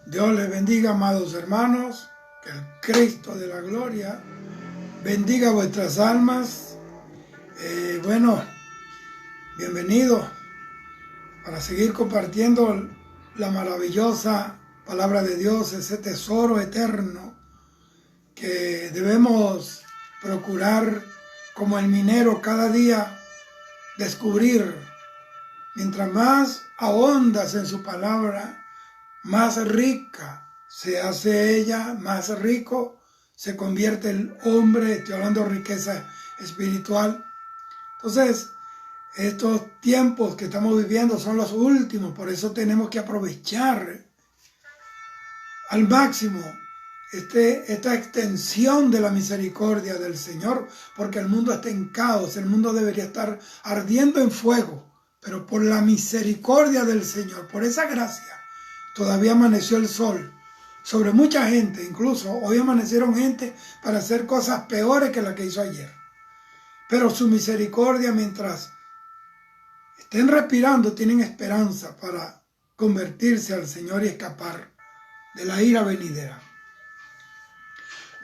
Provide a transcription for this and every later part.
Dios les bendiga, amados hermanos, que el Cristo de la gloria bendiga vuestras almas. Bienvenidos para seguir compartiendo la maravillosa palabra de Dios, ese tesoro eterno que debemos procurar como el minero cada día descubrir. Mientras más ahondas en su palabra, más rica se hace ella, más rico se convierte el hombre. Estoy hablando de riqueza espiritual. Entonces, estos tiempos que estamos viviendo son los últimos, por eso tenemos que aprovechar al máximo esta extensión de la misericordia del Señor, porque el mundo está en caos, el mundo debería estar ardiendo en fuego, pero por la misericordia del Señor, por esa gracia, todavía amaneció el sol sobre mucha gente. Incluso hoy amanecieron gente para hacer cosas peores que las que hizo ayer. Pero su misericordia, mientras estén respirando, tienen esperanza para convertirse al Señor y escapar de la ira venidera.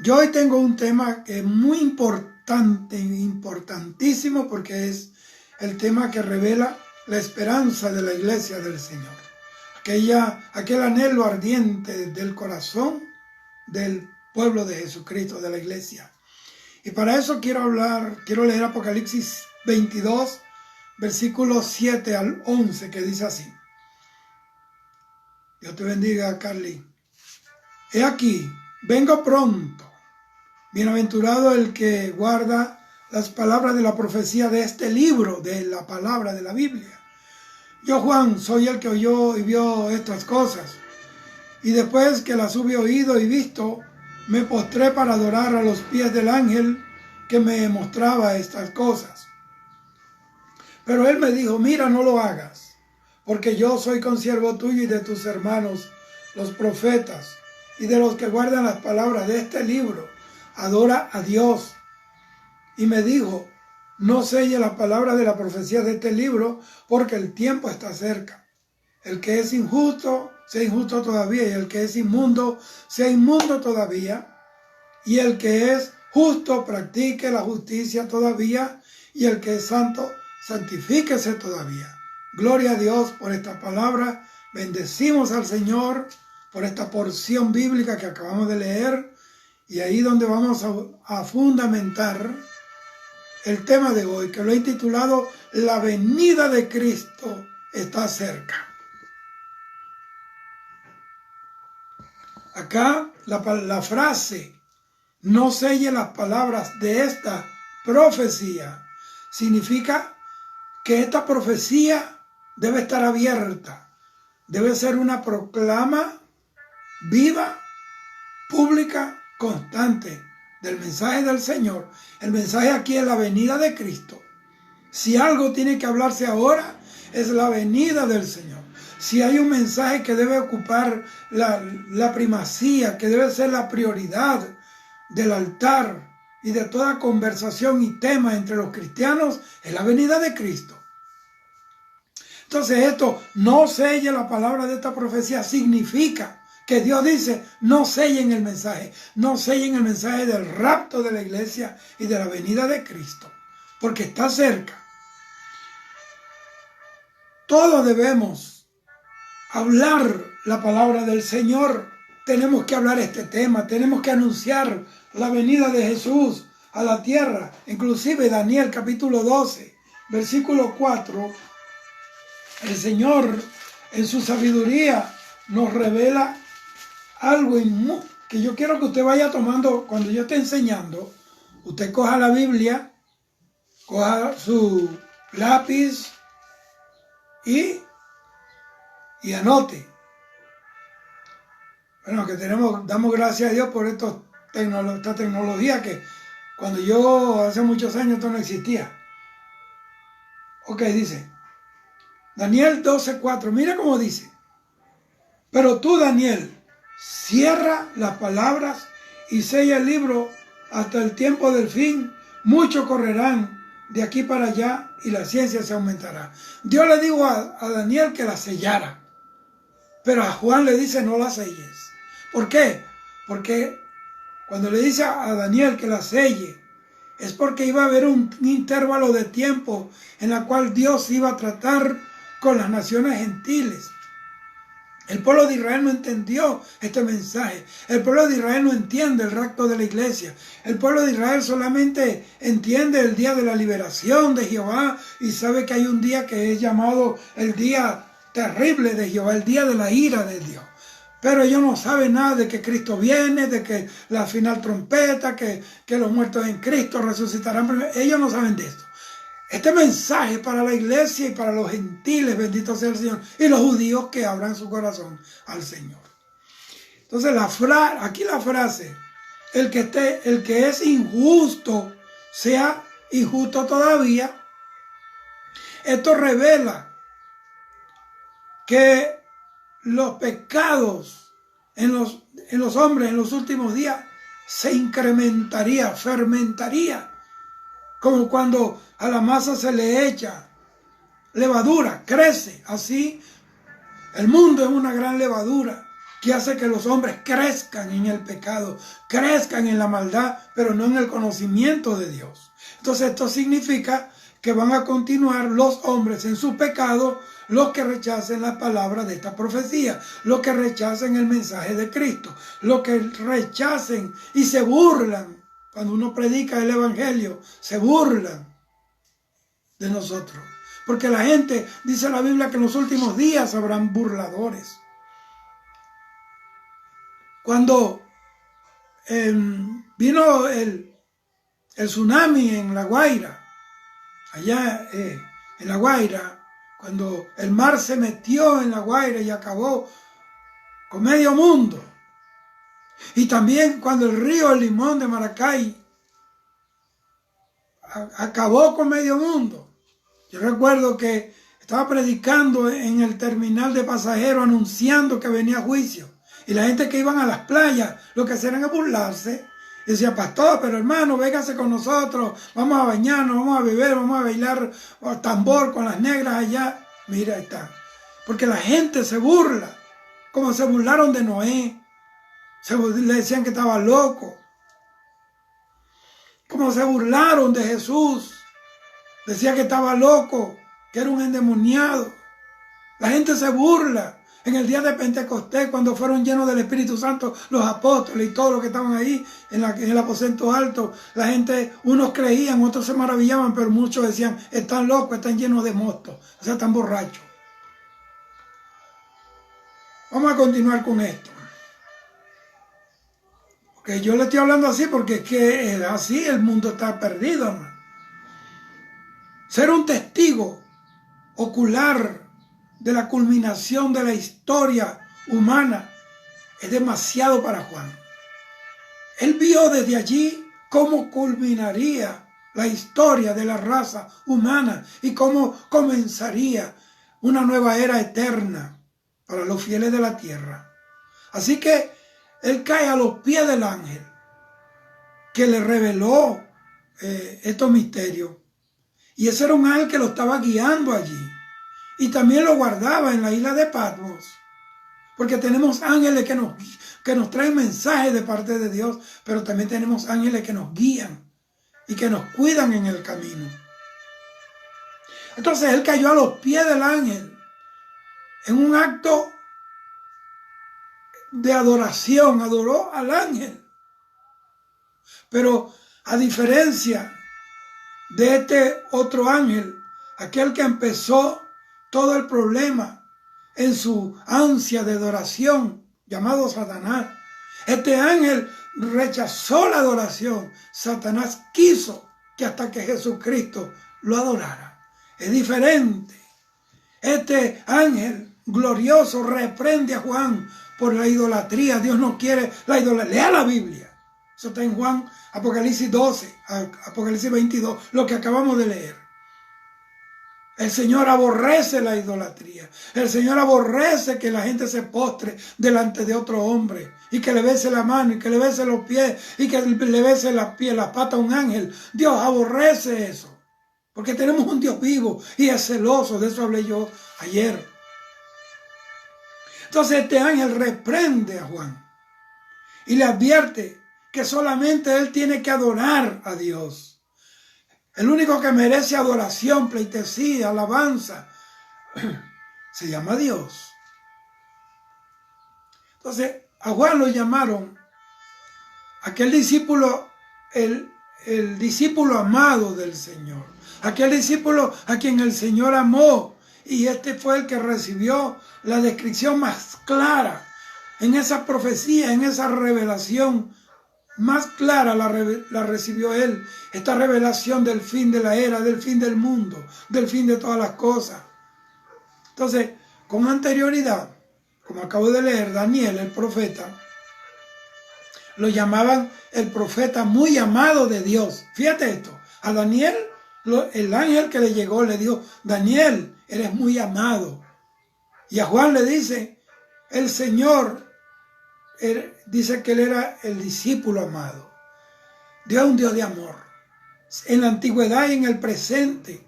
Yo hoy tengo un tema que es muy importante, importantísimo, porque es el tema que revela la esperanza de la iglesia del Señor. Aquel anhelo ardiente del corazón del pueblo de Jesucristo, de la iglesia. Y para eso quiero leer Apocalipsis 22, versículos 7 al 11, que dice así. Dios te bendiga, Carly. He aquí, vengo pronto. Bienaventurado el que guarda las palabras de la profecía de este libro, de la palabra de la Biblia. Yo, Juan, soy el que oyó y vio estas cosas. Y después que las hube oído y visto, me postré para adorar a los pies del ángel que me mostraba estas cosas. Pero él me dijo, mira, no lo hagas, porque yo soy consiervo tuyo y de tus hermanos, los profetas, y de los que guardan las palabras de este libro. Adora a Dios. Y me dijo, no selle la palabra de la profecía de este libro, porque el tiempo está cerca. El que es injusto, sea injusto todavía, y el que es inmundo, sea inmundo todavía, y el que es justo, practique la justicia todavía, y el que es santo, santifíquese todavía. Gloria a Dios por esta palabra. Bendecimos al Señor por esta porción bíblica que acabamos de leer, y ahí donde vamos a fundamentar el tema de hoy, que lo he titulado La venida de Cristo está cerca. Acá la frase, no selle las palabras de esta profecía, significa que esta profecía debe estar abierta, debe ser una proclama viva, pública, constante del mensaje del Señor. El mensaje aquí es la venida de Cristo. Si algo tiene que hablarse ahora, es la venida del Señor. Si hay un mensaje que debe ocupar la primacía, que debe ser la prioridad del altar y de toda conversación y tema entre los cristianos, es la venida de Cristo. Entonces esto, no selle la palabra de esta profecía, significa que Dios dice, no sellen el mensaje, no sellen el mensaje del rapto de la iglesia y de la venida de Cristo, porque está cerca. Todos debemos hablar la palabra del Señor, tenemos que hablar este tema, tenemos que anunciar la venida de Jesús a la tierra. Inclusive Daniel capítulo 12, versículo 4, el Señor en su sabiduría nos revela algo que yo quiero que usted vaya tomando cuando yo esté enseñando. Usted coja la Biblia, coja su lápiz y anote. Bueno, que damos gracias a Dios por esta tecnología que cuando yo hace muchos años esto no existía. Ok, dice Daniel 12:4, mira cómo dice. Pero tú, Daniel, cierra las palabras y sella el libro hasta el tiempo del fin. Muchos correrán de aquí para allá y la ciencia se aumentará. Dios le dijo a Daniel que la sellara. Pero a Juan le dice no la selles. ¿Por qué? Porque cuando le dice a Daniel que la selle, es porque iba a haber un intervalo de tiempo en la cual Dios iba a tratar con las naciones gentiles. El pueblo de Israel no entendió este mensaje. El pueblo de Israel no entiende el rapto de la iglesia. El pueblo de Israel solamente entiende el día de la liberación de Jehová y sabe que hay un día que es llamado el día terrible de Jehová, el día de la ira de Dios. Pero ellos no saben nada de que Cristo viene, de que la final trompeta, que los muertos en Cristo resucitarán primero. Ellos no saben de esto. Este mensaje para la iglesia y para los gentiles, bendito sea el Señor, y los judíos que abran su corazón al Señor. Entonces aquí la frase, el que es injusto, sea injusto todavía. Esto revela que los pecados en los hombres en los últimos días se incrementaría, fermentaría, como cuando a la masa se le echa levadura, crece. Así el mundo es una gran levadura que hace que los hombres crezcan en el pecado, crezcan en la maldad, pero no en el conocimiento de Dios. Entonces esto significa que van a continuar los hombres en su pecado, los que rechacen la palabra de esta profecía, los que rechacen el mensaje de Cristo, los que rechacen y se burlan. Cuando uno predica el evangelio, se burlan de nosotros. Porque la gente, dice la Biblia, que en los últimos días habrán burladores. Cuando vino el tsunami en La Guaira, allá en La Guaira, cuando el mar se metió en La Guaira y acabó con medio mundo. Y también cuando el río Limón de Maracay acabó con medio mundo. Yo recuerdo que estaba predicando en el terminal de pasajeros anunciando que venía juicio. Y la gente que iban a las playas lo que hacían era burlarse. Y decía, pastor, pero hermano, véngase con nosotros, vamos a bañarnos, vamos a beber, vamos a bailar tambor con las negras allá. Mira, ahí está. Porque la gente se burla, como se burlaron de Noé. Le decían que estaba loco. Como se burlaron de Jesús. Decía que estaba loco, que era un endemoniado. La gente se burla. En el día de Pentecostés, cuando fueron llenos del Espíritu Santo los apóstoles y todos los que estaban ahí en el aposento alto, la gente, unos creían, otros se maravillaban, pero muchos decían, están locos, están llenos de mostos, o sea, están borrachos. Vamos a continuar con esto. Porque yo le estoy hablando así porque es que así el mundo está perdido, hermano. Ser un testigo ocular de la culminación de la historia humana es demasiado para Juan. Él vio desde allí cómo culminaría la historia de la raza humana y cómo comenzaría una nueva era eterna para los fieles de la tierra. Así que él cae a los pies del ángel que le reveló estos misterios. Y ese era un ángel que lo estaba guiando allí. Y también lo guardaba en la isla de Patmos. Porque tenemos ángeles que nos traen mensajes de parte de Dios, pero también tenemos ángeles que nos guían y que nos cuidan en el camino. Entonces él cayó a los pies del ángel en un acto de adoración, adoró al ángel. Pero a diferencia de este otro ángel, aquel que empezó todo el problema en su ansia de adoración, llamado Satanás. Este ángel rechazó la adoración. Satanás quiso que hasta que Jesucristo lo adorara. Es diferente. Este ángel glorioso reprende a Juan por la idolatría. Dios no quiere la idolatría. Lea la Biblia. Eso está en Juan, Apocalipsis 12, Apocalipsis 22, lo que acabamos de leer. El Señor aborrece la idolatría. El Señor aborrece que la gente se postre delante de otro hombre y que le bese la mano y que le bese los pies y que le bese las patas a un ángel. Dios aborrece eso. Porque tenemos un Dios vivo y es celoso. De eso hablé yo ayer. Entonces este ángel reprende a Juan y le advierte que solamente él tiene que adorar a Dios. El único que merece adoración, pleitesía, alabanza, se llama Dios. Entonces a Juan lo llamaron aquel discípulo, el discípulo amado del Señor. Aquel discípulo a quien el Señor amó. Y este fue el que recibió la descripción más clara en esa profecía, en esa revelación más clara la recibió él. Esta revelación del fin de la era, del fin del mundo, del fin de todas las cosas. Entonces, con anterioridad, como acabo de leer, Daniel, el profeta, lo llamaban el profeta muy amado de Dios. Fíjate esto, a Daniel, el ángel que le llegó le dijo, Daniel, eres muy amado. Y a Juan le dice, el Señor dice que él era el discípulo amado. Dios es un Dios de amor. En la antigüedad y en el presente,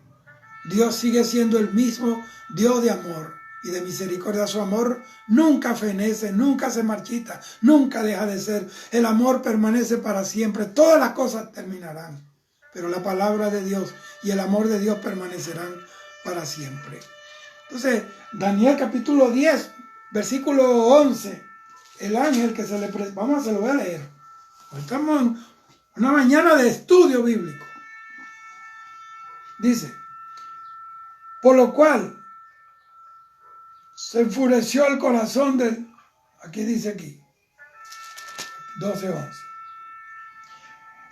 Dios sigue siendo el mismo Dios de amor y de misericordia. Su amor nunca fenece, nunca se marchita, nunca deja de ser. El amor permanece para siempre. Todas las cosas terminarán, pero la palabra de Dios y el amor de Dios permanecerán para siempre. Entonces, Daniel capítulo 10, versículo 11, el ángel que se le se lo voy a leer. Hoy estamos en una mañana de estudio bíblico. Dice, por lo cual se enfureció el corazón del, aquí dice aquí, 12:11.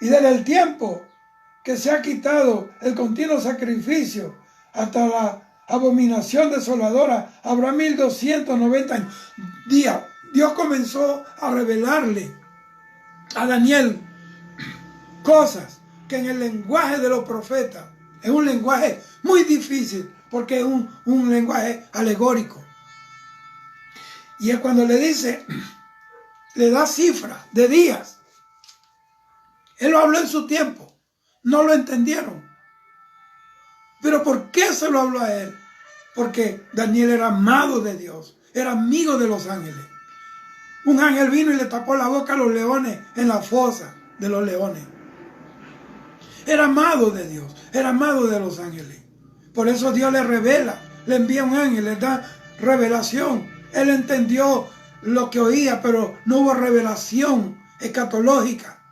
Y desde el tiempo que se ha quitado el continuo sacrificio hasta la abominación desoladora, habrá 1290 días. Dios comenzó a revelarle a Daniel cosas que en el lenguaje de los profetas es un lenguaje muy difícil porque es un lenguaje alegórico. Y es cuando le dice, le da cifras de días. Él lo habló en su tiempo, no lo entendieron. Pero ¿por qué se lo habló a él? Porque Daniel era amado de Dios, era amigo de los ángeles. Un ángel vino y le tapó la boca a los leones en la fosa de los leones. Era amado de Dios, era amado de los ángeles. Por eso Dios le revela, le envía un ángel, le da revelación. Él entendió lo que oía, pero no hubo revelación escatológica.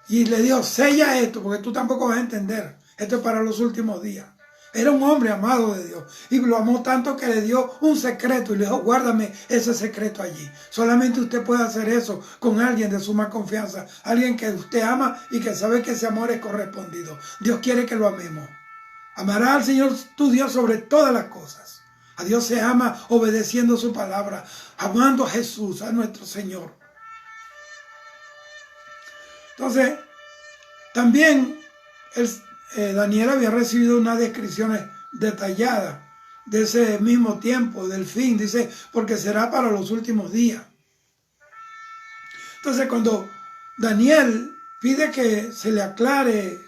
Y le dijo, sella esto, porque tú tampoco vas a entender. Esto es para los últimos días. Era un hombre amado de Dios. Y lo amó tanto que le dio un secreto. Y le dijo, guárdame ese secreto allí. Solamente usted puede hacer eso con alguien de suma confianza. Alguien que usted ama y que sabe que ese amor es correspondido. Dios quiere que lo amemos. Amarás al Señor tu Dios sobre todas las cosas. A Dios se ama obedeciendo su palabra. Amando a Jesús, a nuestro Señor. Entonces, también Daniel había recibido unas descripciones detalladas de ese mismo tiempo, del fin. Dice, porque será para los últimos días. Entonces, cuando Daniel pide que se le aclare,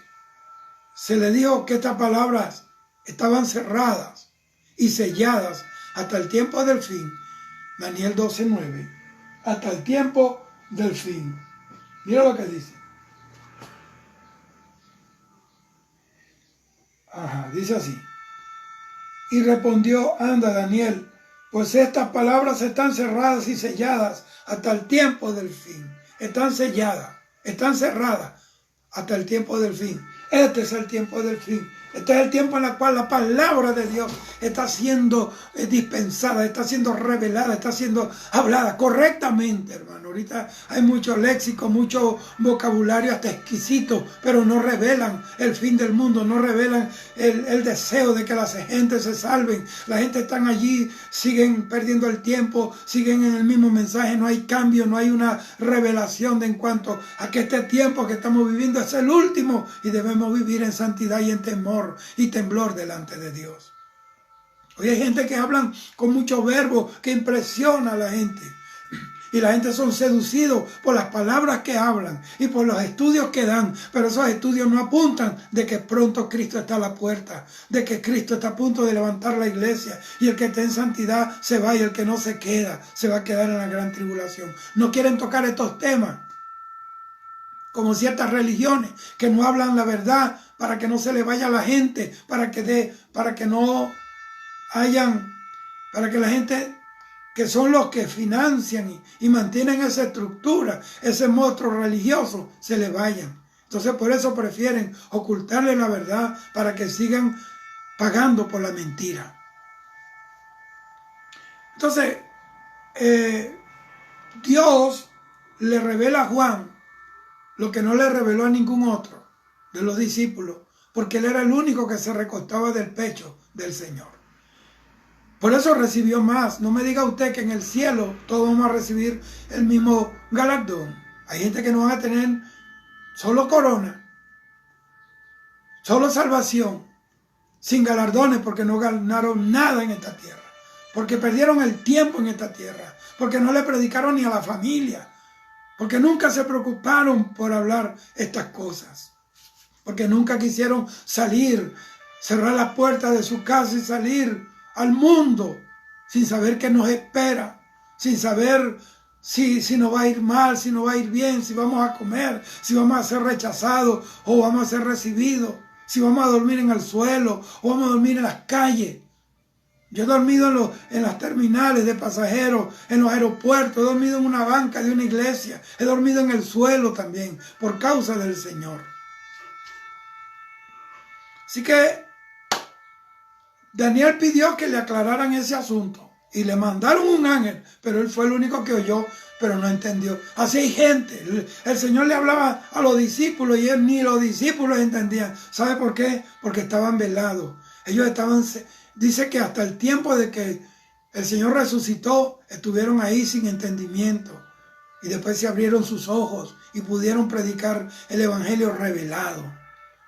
se le dijo que estas palabras estaban cerradas y selladas hasta el tiempo del fin. Daniel 12:9. Hasta el tiempo del fin. Mira lo que dice. Dice así. Y respondió, anda Daniel, pues estas palabras están cerradas y selladas hasta el tiempo del fin. Están selladas, están cerradas hasta el tiempo del fin. Este es el tiempo del fin. Este es el tiempo en el cual la palabra de Dios está siendo dispensada, está siendo revelada, está siendo hablada correctamente, hermano. Ahorita hay mucho léxico, mucho vocabulario hasta exquisito, pero no revelan el fin del mundo, no revelan el deseo de que las gentes se salven. La gente están allí, siguen perdiendo el tiempo, siguen en el mismo mensaje, no hay cambio, no hay una revelación en cuanto a que este tiempo que estamos viviendo es el último y debemos vivir en santidad y en temor y temblor delante de Dios. Hoy hay gente que hablan con mucho verbo que impresiona a la gente. Y la gente son seducidos por las palabras que hablan y por los estudios que dan. Pero esos estudios no apuntan de que pronto Cristo está a la puerta, de que Cristo está a punto de levantar la iglesia. Y el que esté en santidad se va y el que no se queda, se va a quedar en la gran tribulación. No quieren tocar estos temas, como ciertas religiones que no hablan la verdad para que no se le vaya a la gente, para que la gente que son los que financian y mantienen esa estructura, ese monstruo religioso, se le vayan. Entonces por eso prefieren ocultarle la verdad para que sigan pagando por la mentira. Entonces, Dios le revela a Juan lo que no le reveló a ningún otro de los discípulos, porque él era el único que se recostaba del pecho del Señor. Por eso recibió más. No me diga usted que en el cielo todos vamos a recibir el mismo galardón. Hay gente que no van a tener solo corona, solo salvación, sin galardones, porque no ganaron nada en esta tierra, porque perdieron el tiempo en esta tierra, porque no le predicaron ni a la familia, porque nunca se preocuparon por hablar estas cosas, porque nunca quisieron salir, cerrar la puerta de su casa y salir al mundo sin saber qué nos espera, sin saber si nos va a ir mal, si nos va a ir bien, si vamos a comer, si vamos a ser rechazados o vamos a ser recibidos, si vamos a dormir en el suelo o vamos a dormir en las calles. Yo he dormido en las terminales de pasajeros, en los aeropuertos, he dormido en una banca de una iglesia, he dormido en el suelo también, por causa del Señor. Así que Daniel pidió que le aclararan ese asunto y le mandaron un ángel, pero él fue el único que oyó, pero no entendió. Así hay gente. El Señor le hablaba a los discípulos y ni los discípulos entendían. ¿Sabe por qué? Porque estaban velados. Ellos estaban, dice que hasta el tiempo de que el Señor resucitó, estuvieron ahí sin entendimiento. Y después se abrieron sus ojos y pudieron predicar el evangelio revelado.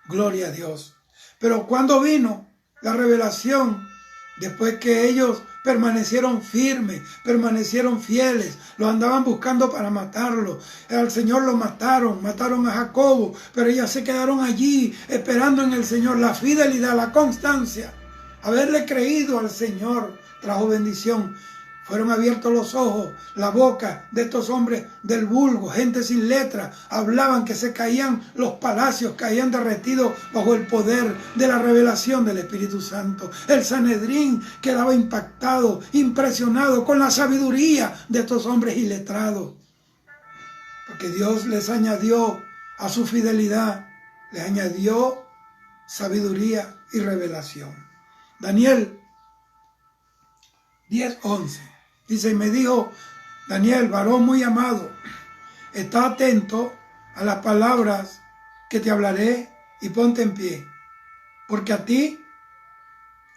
Gloria a Dios. Pero cuando vino la revelación, después que ellos permanecieron firmes, permanecieron fieles, lo andaban buscando para matarlo, al Señor lo mataron a Jacobo, pero ellos se quedaron allí esperando en el Señor. La fidelidad, la constancia, haberle creído al Señor trajo bendición. Fueron abiertos los ojos, la boca de estos hombres del vulgo, gente sin letra. Hablaban que se caían los palacios, caían derretidos bajo el poder de la revelación del Espíritu Santo. El Sanedrín quedaba impactado, impresionado con la sabiduría de estos hombres iletrados. Porque Dios les añadió a su fidelidad, les añadió sabiduría y revelación. Daniel 10:11. Dice, y me dijo, Daniel, varón muy amado, está atento a las palabras que te hablaré y ponte en pie, porque a ti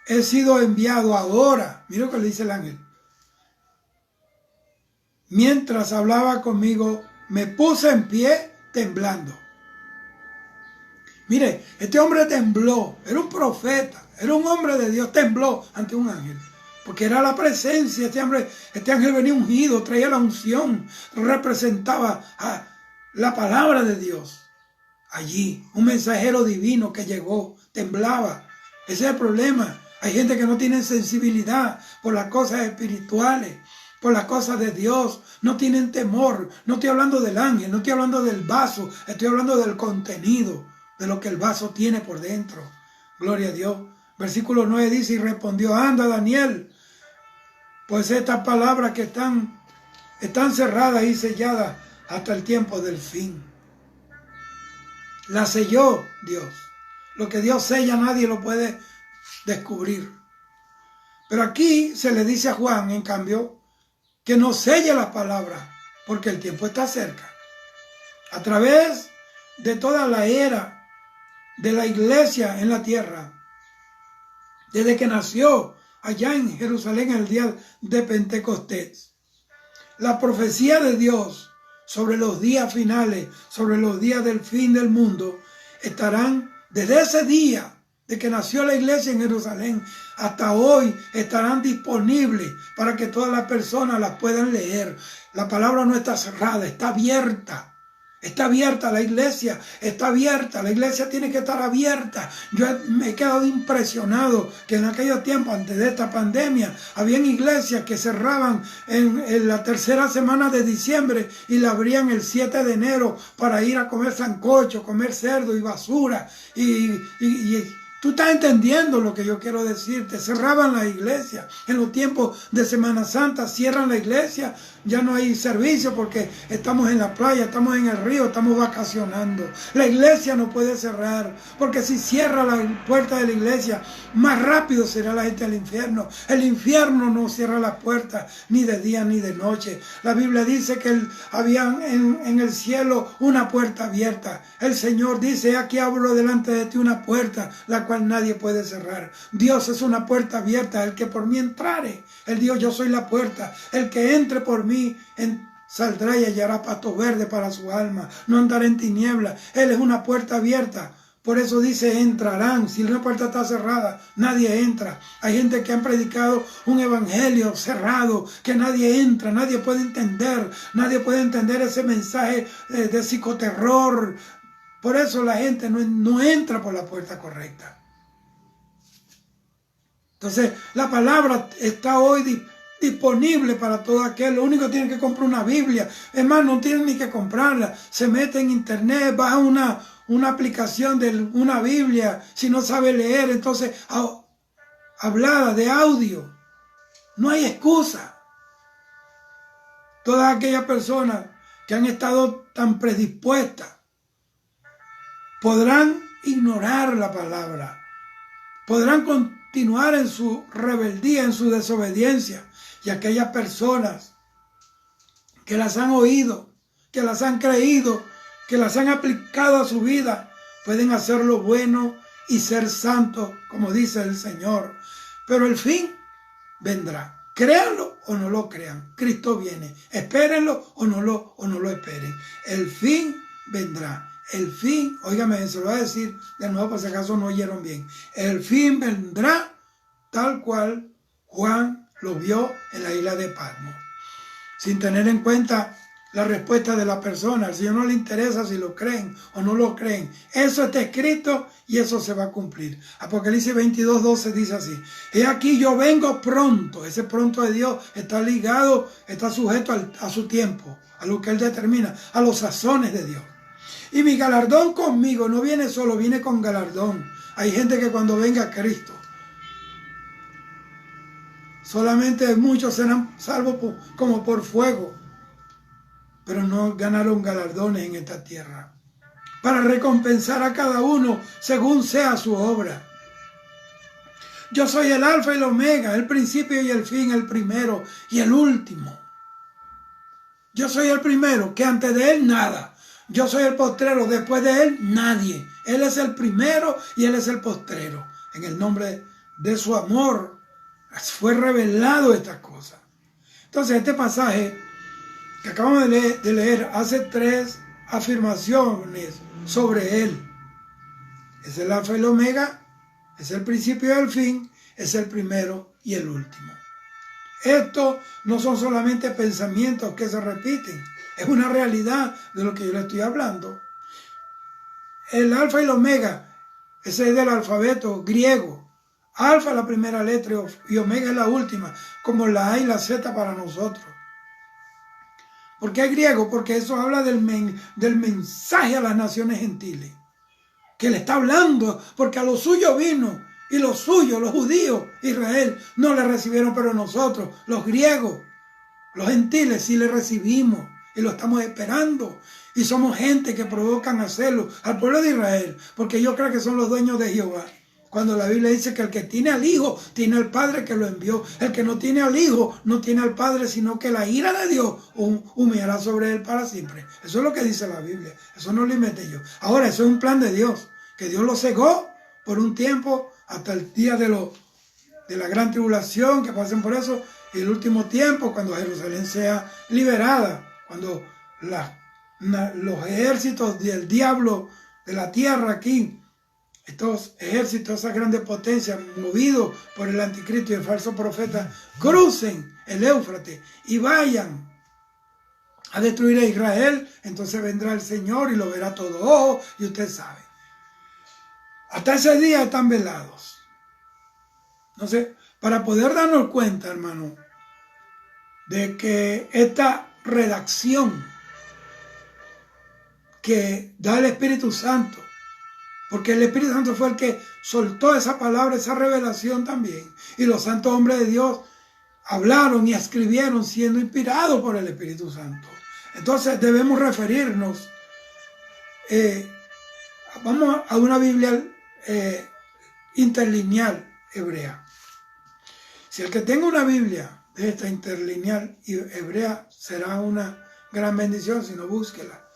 he sido enviado ahora. Mira lo que le dice el ángel. Mientras hablaba conmigo, me puse en pie temblando. Mire, este hombre tembló, era un profeta, era un hombre de Dios, tembló ante un ángel. Porque era la presencia, este ángel venía ungido, traía la unción, representaba a la palabra de Dios. Allí, un mensajero divino que llegó, temblaba. Ese es el problema. Hay gente que no tiene sensibilidad por las cosas espirituales, por las cosas de Dios. No tienen temor. No estoy hablando del ángel, no estoy hablando del vaso, estoy hablando del contenido, de lo que el vaso tiene por dentro. Gloria a Dios. Versículo 9 dice, y respondió, anda Daniel, pues estas palabras que están cerradas y selladas hasta el tiempo del fin. La selló Dios. Lo que Dios sella nadie lo puede descubrir. Pero aquí se le dice a Juan, en cambio, que no selle las palabras, porque el tiempo está cerca. A través de toda la era de la iglesia en la tierra, desde que nació allá en Jerusalén el día de Pentecostés, la profecía de Dios sobre los días finales, sobre los días del fin del mundo, estarán desde ese día de que nació la iglesia en Jerusalén, hasta hoy estarán disponibles para que todas las personas las puedan leer. La palabra no está cerrada, está abierta. Está abierta la iglesia, está abierta. La iglesia tiene que estar abierta. Yo me he quedado impresionado que en aquellos tiempos, antes de esta pandemia, habían iglesias que cerraban en la tercera semana de diciembre y la abrían el 7 de enero para ir a comer sancocho, comer cerdo y basura. Y tú estás entendiendo lo que yo quiero decirte. Cerraban la iglesia. En los tiempos de Semana Santa cierran la iglesia. Ya no hay servicio porque estamos en la playa, estamos en el río, estamos vacacionando. La iglesia no puede cerrar, porque si cierra la puerta de la iglesia, más rápido será la gente al infierno. El infierno no cierra las puertas ni de día ni de noche. La Biblia dice que había en el cielo una puerta abierta. El Señor dice: aquí abro delante de ti una puerta, la cual nadie puede cerrar. Dios es una puerta abierta. El que por mí entrare, el Dios, yo soy la puerta. El que entre por mí saldrá y hallará pasto verde para su alma. No andará en tinieblas. Él es una puerta abierta. Por eso dice: entrarán. Si una puerta está cerrada, nadie entra. Hay gente que han predicado un evangelio cerrado, que nadie entra, nadie puede entender. Nadie puede entender ese mensaje de psicoterror. Por eso la gente no entra por la puerta correcta. Entonces, la palabra está hoy disponible para todo aquel. Lo único que tienen que comprar una Biblia. Es más, no tienen ni que comprarla. Se mete en internet, baja una aplicación de una Biblia. Si no sabe leer, entonces hablada de audio. No hay excusa. Todas aquellas personas que han estado tan predispuestas podrán ignorar la palabra. Podrán continuar en su rebeldía, en su desobediencia. Y aquellas personas que las han oído, que las han creído, que las han aplicado a su vida, pueden hacer lo bueno y ser santos, como dice el Señor. Pero el fin vendrá. Créanlo o no lo crean. Cristo viene. Espérenlo o no lo esperen. El fin vendrá. El fin, óigame, se lo voy a decir de nuevo por si acaso no oyeron bien. El fin vendrá tal cual Juan lo vio en la isla de Patmos. Sin tener en cuenta la respuesta de la persona. Al Señor no le interesa si lo creen o no lo creen. Eso está escrito y eso se va a cumplir. Apocalipsis 22:12 dice así: he aquí yo vengo pronto. Ese pronto de Dios está ligado, está sujeto a su tiempo, a lo que Él determina, a los sazones de Dios. Y mi galardón conmigo no viene solo, viene con galardón. Hay gente que cuando venga a Cristo, solamente muchos serán salvos como por fuego, pero no ganaron galardones en esta tierra, para recompensar a cada uno según sea su obra. Yo soy el alfa y el omega, el principio y el fin, el primero y el último. Yo soy el primero, que antes de Él nada. Yo soy el postrero, después de Él nadie. Él es el primero y Él es el postrero. En el nombre de su amor fue revelado estas cosas. Entonces este pasaje que acabamos de leer hace 3 afirmaciones sobre Él. Es el alfa y el omega, es el principio y el fin, es el primero y el último. Estos no son solamente pensamientos que se repiten, es una realidad de lo que yo le estoy hablando. El alfa y el omega, ese es del alfabeto griego. Alfa es la primera letra y omega es la última, como la A y la Z para nosotros. ¿Por qué griego? Porque eso habla del mensaje a las naciones gentiles. Que le está hablando, porque a lo suyo vino, y los suyos, los judíos, Israel, no le recibieron, pero nosotros, los griegos, los gentiles, sí le recibimos. Y lo estamos esperando. Y somos gente que provocan hacerlo al pueblo de Israel. Porque ellos creen que son los dueños de Jehová. Cuando la Biblia dice que el que tiene al Hijo, tiene al Padre que lo envió. El que no tiene al Hijo, no tiene al Padre, sino que la ira de Dios humillará sobre él para siempre. Eso es lo que dice la Biblia. Eso no lo inventé yo. Ahora, eso es un plan de Dios. Que Dios lo cegó por un tiempo hasta el día de la gran tribulación, que pasen por eso. Y el último tiempo, cuando Jerusalén sea liberada. Cuando los ejércitos del diablo de la tierra aquí estos ejércitos, esas grandes potencias, movidos por el anticristo y el falso profeta, crucen el Éufrates y vayan a destruir a Israel, entonces vendrá el Señor y lo verá todo ojo, y usted sabe. Hasta ese día están velados. Entonces, para poder darnos cuenta, hermano, de que esta redacción que da el Espíritu Santo, porque el Espíritu Santo fue el que soltó esa palabra, esa revelación también, y los santos hombres de Dios hablaron y escribieron siendo inspirados por el Espíritu Santo. Entonces debemos referirnos, vamos a una Biblia interlineal hebrea. Si el que tenga una Biblia de esta interlineal hebrea será una gran bendición, si no, búsquela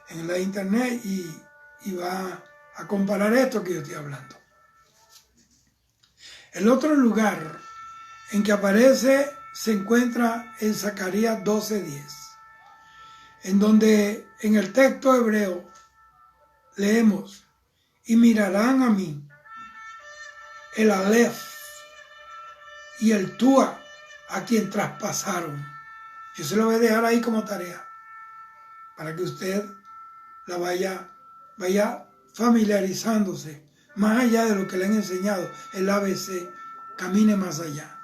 en la internet y va a comparar esto que yo estoy hablando. El otro lugar en que aparece se encuentra en Zacarías 12:10, en donde en el texto hebreo leemos: y mirarán a mí el Aleph y el Tua a quien traspasaron. Yo se lo voy a dejar ahí como tarea para que usted la vaya familiarizándose, más allá de lo que le han enseñado el ABC, camine más allá.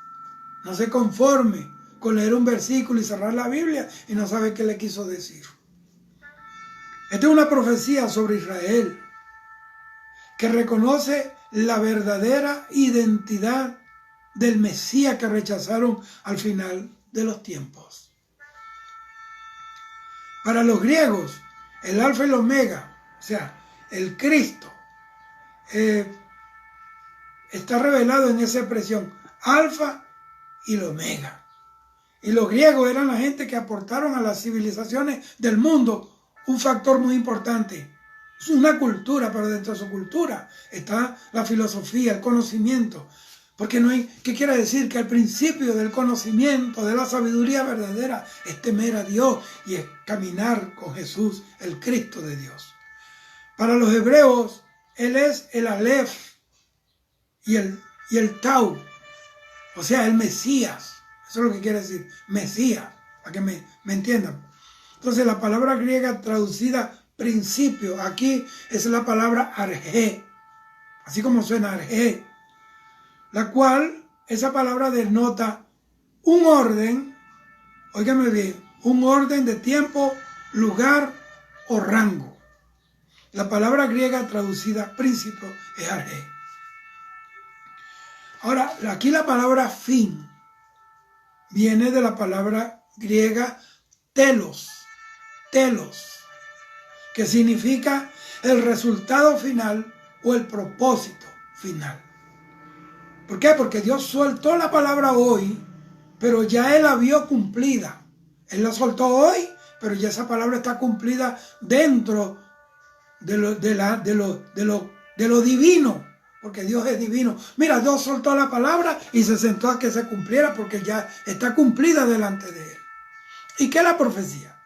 No se conforme con leer un versículo y cerrar la Biblia y no sabe qué le quiso decir. Esta es una profecía sobre Israel que reconoce la verdadera identidad del Mesías que rechazaron al final de los tiempos. Para los griegos, el alfa y el omega, o sea, el Cristo, está revelado en esa expresión, alfa y el omega. Y los griegos eran la gente que aportaron a las civilizaciones del mundo un factor muy importante. Es una cultura, pero dentro de su cultura está la filosofía, el conocimiento. Porque no hay, ¿qué quiere decir? Que al principio del conocimiento, de la sabiduría verdadera, es temer a Dios y es caminar con Jesús, el Cristo de Dios. Para los hebreos, Él es el Aleph y el Tau, o sea, el Mesías. Eso es lo que quiere decir, Mesías, para que me entiendan. Entonces la palabra griega traducida principio, aquí es la palabra arjé, así como suena arjé, la cual, esa palabra denota un orden, óigame bien, un orden de tiempo, lugar o rango. La palabra griega traducida principio es arjé. Ahora, aquí la palabra fin viene de la palabra griega telos, que significa el resultado final o el propósito final. ¿Por qué? Porque Dios soltó la palabra hoy, pero ya Él la vio cumplida. Él la soltó hoy, pero ya esa palabra está cumplida dentro de lo divino, porque Dios es divino. Mira, Dios soltó la palabra y se sentó a que se cumpliera porque ya está cumplida delante de Él. ¿Y qué es la profecía?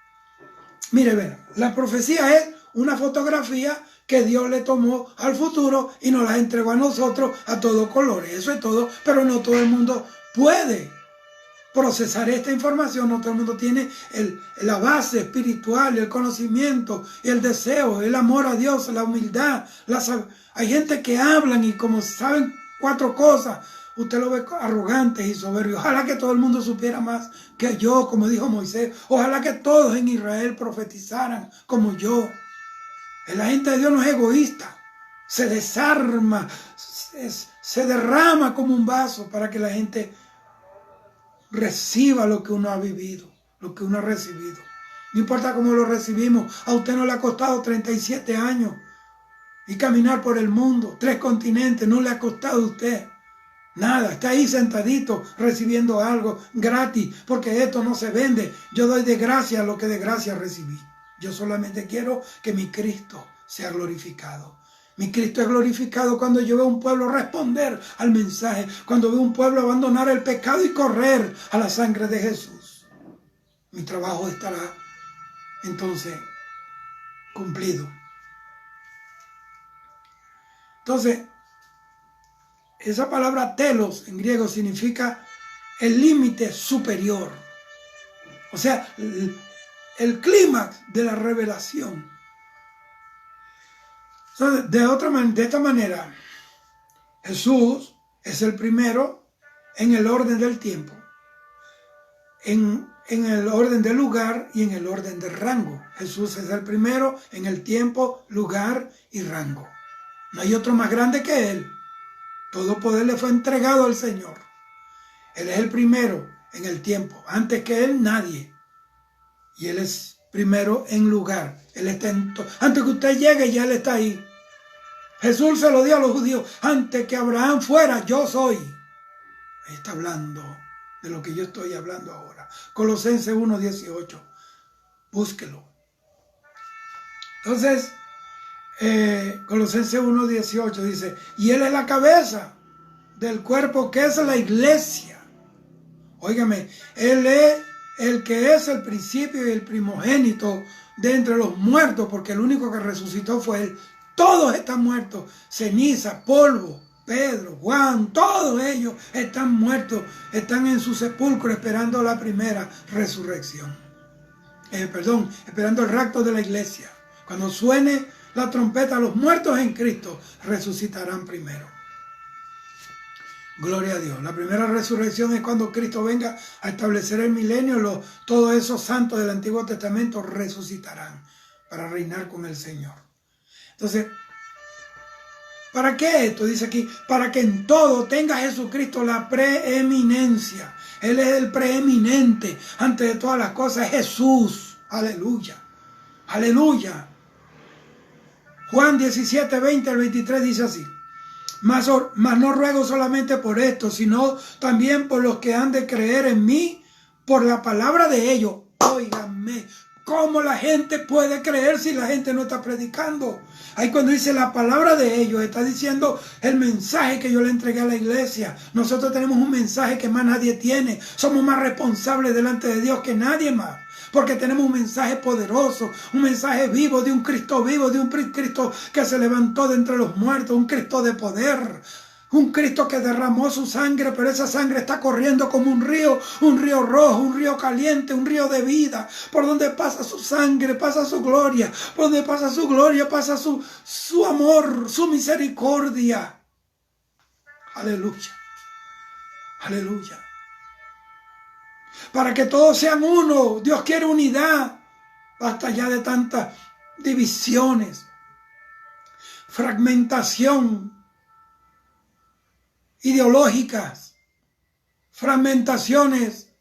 Mire, vean, la profecía es una fotografía que Dios le tomó al futuro y nos la entregó a nosotros a todos colores. Eso es todo, pero no todo el mundo puede procesar esta información, no todo el mundo tiene la base espiritual, el conocimiento, el deseo, el amor a Dios, la humildad. Hay gente que hablan y como saben 4 cosas, usted lo ve arrogantes y soberbios. Ojalá que todo el mundo supiera más que yo, como dijo Moisés. Ojalá que todos en Israel profetizaran como yo. La gente de Dios no es egoísta. Se desarma, se derrama como un vaso para que la gente reciba lo que uno ha vivido, lo que uno ha recibido. No importa cómo lo recibimos. A usted no le ha costado 37 años y caminar por el mundo, 3 continentes, no le ha costado a usted nada. Está ahí sentadito recibiendo algo gratis, porque esto no se vende. Yo doy de gracia lo que de gracia recibí. Yo solamente quiero que mi Cristo sea glorificado. Mi Cristo es glorificado cuando yo veo a un pueblo responder al mensaje, cuando veo a un pueblo abandonar el pecado y correr a la sangre de Jesús. Mi trabajo estará entonces cumplido. Entonces, esa palabra telos en griego significa el límite superior. O sea, el clímax de la revelación. Entonces, de esta manera, Jesús es el primero en el orden del tiempo, en el orden del lugar y en el orden del rango. Jesús es el primero en el tiempo, lugar y rango. No hay otro más grande que Él. Todo poder le fue entregado al Señor. Él es el primero en el tiempo. Antes que Él, nadie. Y Él es primero en lugar. Él está antes que usted llegue, ya Él está ahí. Jesús se lo dio a los judíos. Antes que Abraham fuera, yo soy. Ahí está hablando de lo que yo estoy hablando ahora. Colosenses 1:18. Búsquelo. Entonces, Colosenses 1:18 dice, y Él es la cabeza del cuerpo que es la iglesia. Óigame, Él es el que es el principio y el primogénito de entre los muertos, porque el único que resucitó fue Él. Todos están muertos, ceniza, polvo. Pedro, Juan, todos ellos están muertos, están en su sepulcro esperando la primera resurrección. Esperando el rapto de la iglesia. Cuando suene la trompeta, los muertos en Cristo resucitarán primero. Gloria a Dios. La primera resurrección es cuando Cristo venga a establecer el milenio. Todos esos santos del Antiguo Testamento resucitarán para reinar con el Señor. Entonces, ¿para qué esto? Dice aquí, para que en todo tenga Jesucristo la preeminencia. Él es el preeminente. Antes de todas las cosas es Jesús. Aleluya. Aleluya. Juan 17:20 al 23 dice así. Mas no ruego solamente por esto, sino también por los que han de creer en mí, por la palabra de ellos. Óiganme, ¿cómo la gente puede creer si la gente no está predicando? Ahí cuando dice la palabra de ellos, está diciendo el mensaje que yo le entregué a la iglesia. Nosotros tenemos un mensaje que más nadie tiene. Somos más responsables delante de Dios que nadie más. Porque tenemos un mensaje poderoso, un mensaje vivo, de un Cristo vivo, de un Cristo que se levantó de entre los muertos, un Cristo de poder. Un Cristo que derramó su sangre, pero esa sangre está corriendo como un río rojo, un río caliente, un río de vida. Por donde pasa su sangre, pasa su gloria. Por donde pasa su gloria, pasa su amor, su misericordia. Aleluya. Aleluya. Para que todos sean uno. Dios quiere unidad. Basta ya de tantas divisiones, fragmentación ideológicas, fragmentaciones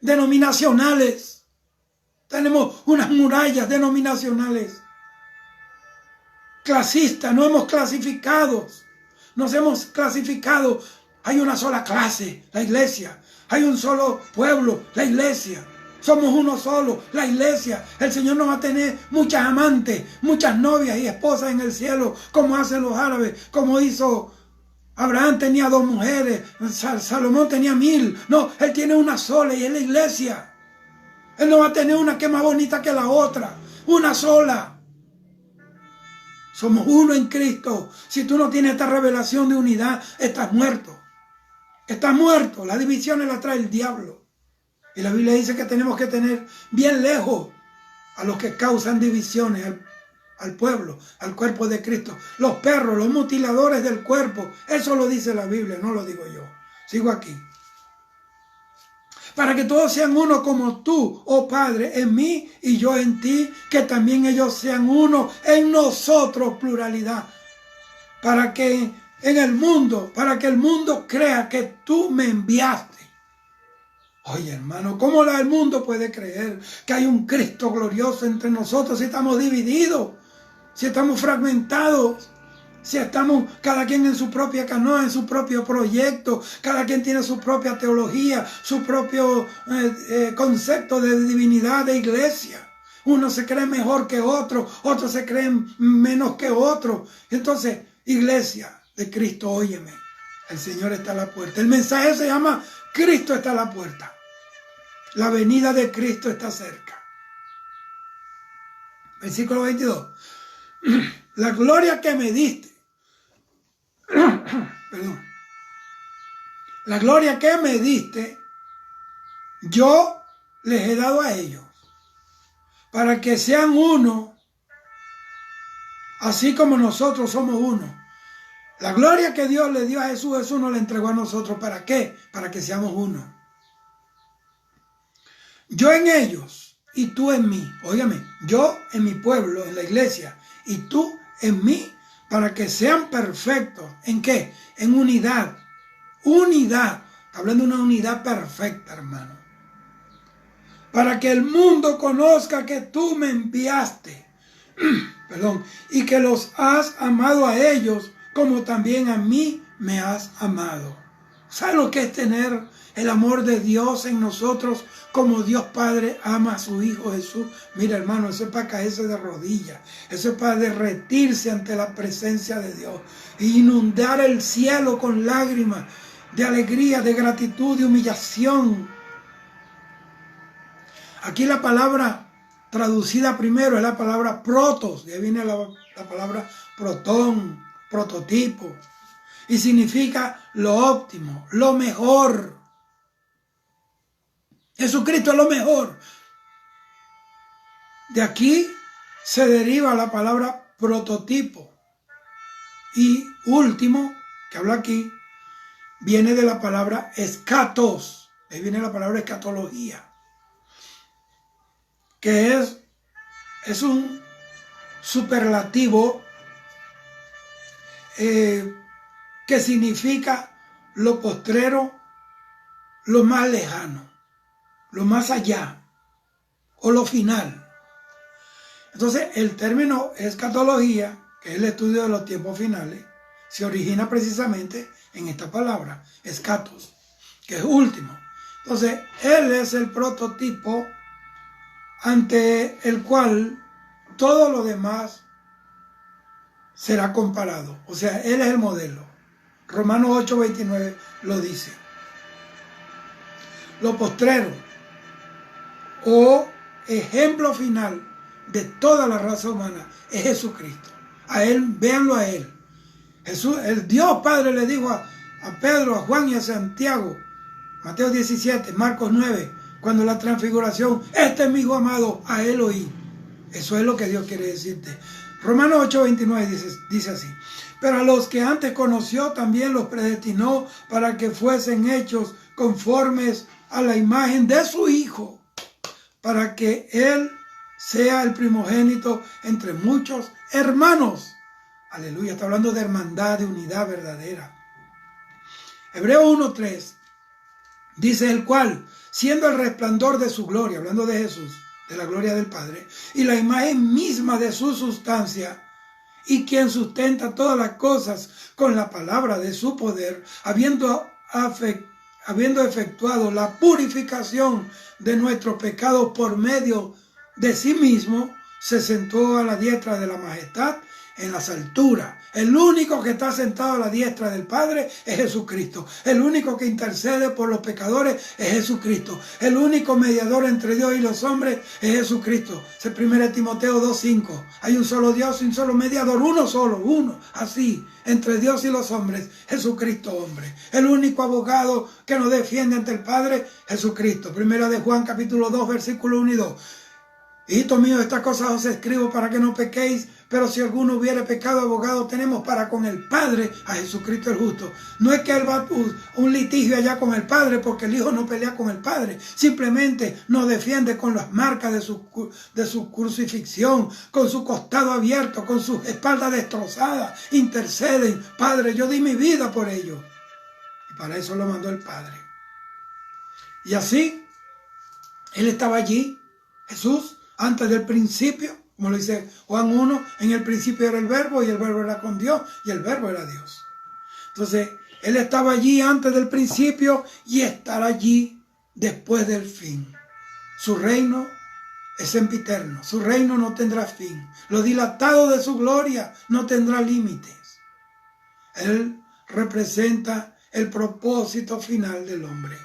denominacionales. Tenemos unas murallas denominacionales. Clasistas, nos hemos clasificado. Hay una sola clase, la iglesia. Hay un solo pueblo, la iglesia. Somos uno solo, la iglesia. El Señor nos va a tener muchas amantes, muchas novias y esposas en el cielo, como hacen los árabes, como hizo Abraham. Tenía 2 mujeres, Salomón tenía 1000. No, él tiene una sola y es la iglesia. Él no va a tener una que es más bonita que la otra, una sola. Somos uno en Cristo. Si tú no tienes esta revelación de unidad, estás muerto. Estás muerto. Las divisiones las trae el diablo. Y la Biblia dice que tenemos que tener bien lejos a los que causan divisiones al pueblo, al cuerpo de Cristo. Los perros, los mutiladores del cuerpo. Eso lo dice la Biblia, no lo digo yo. Sigo aquí. Para que todos sean uno como tú, oh Padre, en mí y yo en ti, que también ellos sean uno en nosotros, pluralidad. Para que el mundo crea que tú me enviaste. Oye, hermano, ¿cómo el mundo puede creer que hay un Cristo glorioso entre nosotros si estamos divididos, si estamos fragmentados, si estamos cada quien en su propia canoa, en su propio proyecto, cada quien tiene su propia teología, su propio concepto de divinidad de iglesia? Uno se cree mejor que otro, otros se creen menos que otro. Entonces, iglesia de Cristo, óyeme, el Señor está a la puerta. El mensaje se llama Cristo está a la puerta. La venida de Cristo está cerca. Versículo 22. La gloria que me diste, perdón, la gloria que me diste, yo les he dado a ellos, para que sean uno, así como nosotros somos uno. La gloria que Dios le dio a Jesús, Jesús nos la entregó a nosotros. ¿Para qué? Para que seamos uno. Yo en ellos y tú en mí. Óigame, yo en mi pueblo, en la iglesia, y tú en mí, para que sean perfectos. ¿En qué? En unidad. Unidad. Hablando de una unidad perfecta, hermano. Para que el mundo conozca que tú me enviaste. Perdón. Y que los has amado a ellos como también a mí me has amado. ¿Sabes lo que es tener el amor de Dios en nosotros como Dios Padre ama a su Hijo Jesús? Mira, hermano, eso es para caerse de rodillas. Eso es para derretirse ante la presencia de Dios. E inundar el cielo con lágrimas de alegría, de gratitud, de humillación. Aquí la palabra traducida primero es la palabra protos. De ahí viene la palabra protón, prototipo. Y significa lo óptimo, lo mejor. Jesucristo es lo mejor. De aquí se deriva la palabra prototipo. Y último, que habla aquí, viene de la palabra escatos. Ahí viene la palabra escatología. Que es un superlativo que significa lo postrero, lo más lejano, lo más allá o lo final. Entonces el término escatología, que es el estudio de los tiempos finales, se origina precisamente en esta palabra, escatos, que es último. Entonces él es el prototipo ante el cual todo lo demás será comparado. O sea, él es el modelo. Romanos 8:29 lo dice. Lo postrero o ejemplo final de toda la raza humana es Jesucristo. A él, véanlo a él. Jesús, el Dios Padre le dijo a Pedro, a Juan y a Santiago, Mateo 17, Marcos 9, cuando la transfiguración, este es mi hijo amado, a él oí. Eso es lo que Dios quiere decirte. Romanos 8:29 dice así. Pero a los que antes conoció también los predestinó para que fuesen hechos conformes a la imagen de su Hijo, para que Él sea el primogénito entre muchos hermanos. Aleluya, está hablando de hermandad, de unidad verdadera. Hebreo 1:3 dice: el cual, siendo el resplandor de su gloria, hablando de Jesús, de la gloria del Padre, y la imagen misma de su sustancia, y quien sustenta todas las cosas con la palabra de su poder, habiendo efectuado la purificación de nuestros pecados por medio de sí mismo, se sentó a la diestra de la majestad en las alturas. El único que está sentado a la diestra del Padre es Jesucristo. El único que intercede por los pecadores es Jesucristo. El único mediador entre Dios y los hombres es Jesucristo. Es 1 Timoteo 2:5. Hay un solo Dios y un solo mediador, uno solo, uno, así, entre Dios y los hombres, Jesucristo hombre. El único abogado que nos defiende ante el Padre, Jesucristo. 1 de Juan capítulo 2, versículo 1 y 2. Hijitos míos, estas cosas os escribo para que no pequéis, pero si alguno hubiere pecado, abogado tenemos para con el Padre, a Jesucristo el justo. No es que él va a un litigio allá con el Padre, porque el Hijo no pelea con el Padre. Simplemente nos defiende con las marcas de su crucifixión, con su costado abierto, con su espalda destrozada. Interceden: Padre, yo di mi vida por ellos. Y para eso lo mandó el Padre. Y así, Él estaba allí, Jesús, antes del principio, como lo dice Juan 1, en el principio era el verbo y el verbo era con Dios y el verbo era Dios. Entonces, Él estaba allí antes del principio y estará allí después del fin. Su reino es sempiterno, su reino no tendrá fin. Lo dilatado de su gloria no tendrá límites. Él representa el propósito final del hombre,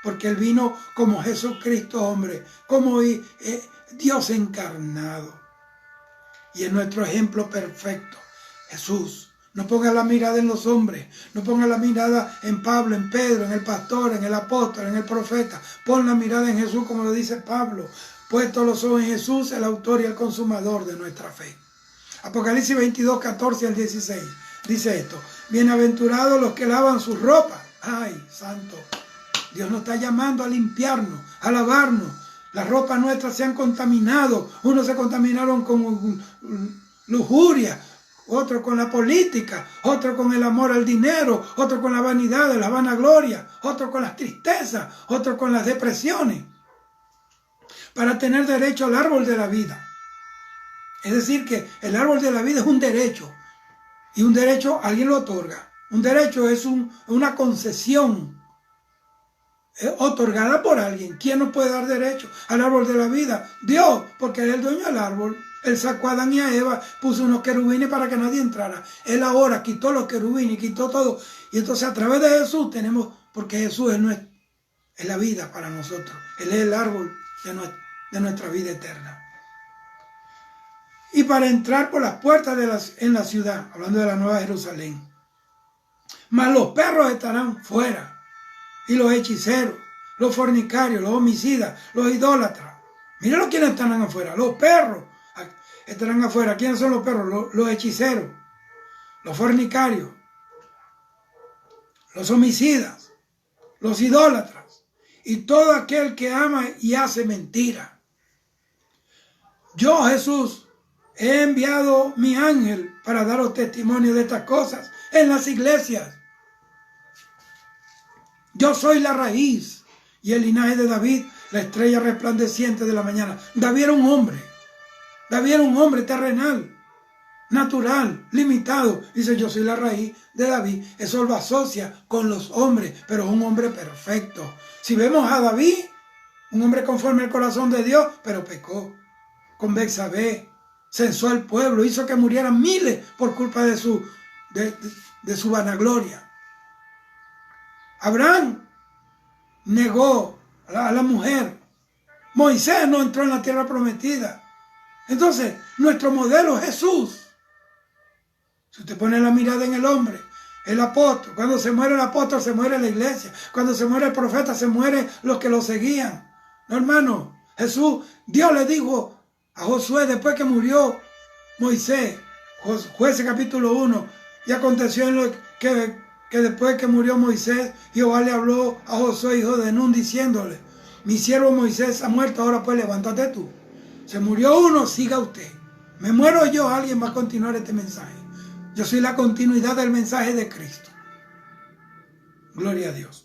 porque Él vino como Jesucristo hombre, como Dios encarnado. Y es nuestro ejemplo perfecto. Jesús, No ponga la mirada en los hombres, no ponga la mirada en Pablo, en Pedro, en el pastor, en el apóstol, en el profeta. Pon la mirada en Jesús, como lo dice Pablo. Puesto los ojos en Jesús, el autor y el consumador de nuestra fe. Apocalipsis 22, 14 al 16. Dice esto: bienaventurados los que lavan sus ropas. Ay, santo. Dios nos está llamando a limpiarnos, a lavarnos. Las ropas nuestras se han contaminado. Unos se contaminaron con lujuria, otros con la política, otros con el amor al dinero, otros con la vanidad, la vanagloria, otros con las tristezas, otros con las depresiones, para tener derecho al árbol de la vida. Es decir, que el árbol de la vida es un derecho, y un derecho alguien lo otorga. Un derecho es una concesión otorgada por alguien. ¿Quién nos puede dar derecho al árbol de la vida? Dios, porque Él es el dueño del árbol. Él sacó a Adán y a Eva, puso unos querubines para que nadie entrara. Él ahora quitó los querubines, quitó todo. Y entonces a través de Jesús tenemos, porque Jesús es la vida para nosotros. Él es el árbol de nuestra vida eterna. Y para entrar por las puertas en la ciudad, hablando de la Nueva Jerusalén, mas los perros estarán fuera, y los hechiceros, los fornicarios, los homicidas, los idólatras. Miren quiénes estarán afuera, los perros estarán afuera. ¿Quiénes son los perros? Los hechiceros, los fornicarios, los homicidas, los idólatras, y todo aquel que ama y hace mentira. Yo, Jesús, he enviado mi ángel para daros testimonio de estas cosas en las iglesias. Yo soy la raíz y el linaje de David, la estrella resplandeciente de la mañana. David era un hombre. David era un hombre terrenal, natural, limitado. Dice, yo soy la raíz de David. Eso lo asocia con los hombres, pero un hombre perfecto. Si vemos a David, un hombre conforme al corazón de Dios, pero pecó con Betsabé, censó al pueblo, hizo que murieran miles por culpa de su vanagloria. Abraham negó a la mujer. Moisés no entró en la tierra prometida. Entonces, nuestro modelo es Jesús. Si usted pone la mirada en el hombre, el apóstol, cuando se muere el apóstol, se muere la iglesia. Cuando se muere el profeta, se mueren los que lo seguían. No, hermano, Jesús, Dios le dijo a Josué después que murió Moisés, Jueces capítulo 1, y aconteció que después que murió Moisés, Jehová le habló a Josué, hijo de Nun, diciéndole, mi siervo Moisés ha muerto, ahora pues levántate tú. Se murió uno, siga usted. Me muero yo, alguien va a continuar este mensaje. Yo soy la continuidad del mensaje de Cristo. Gloria a Dios.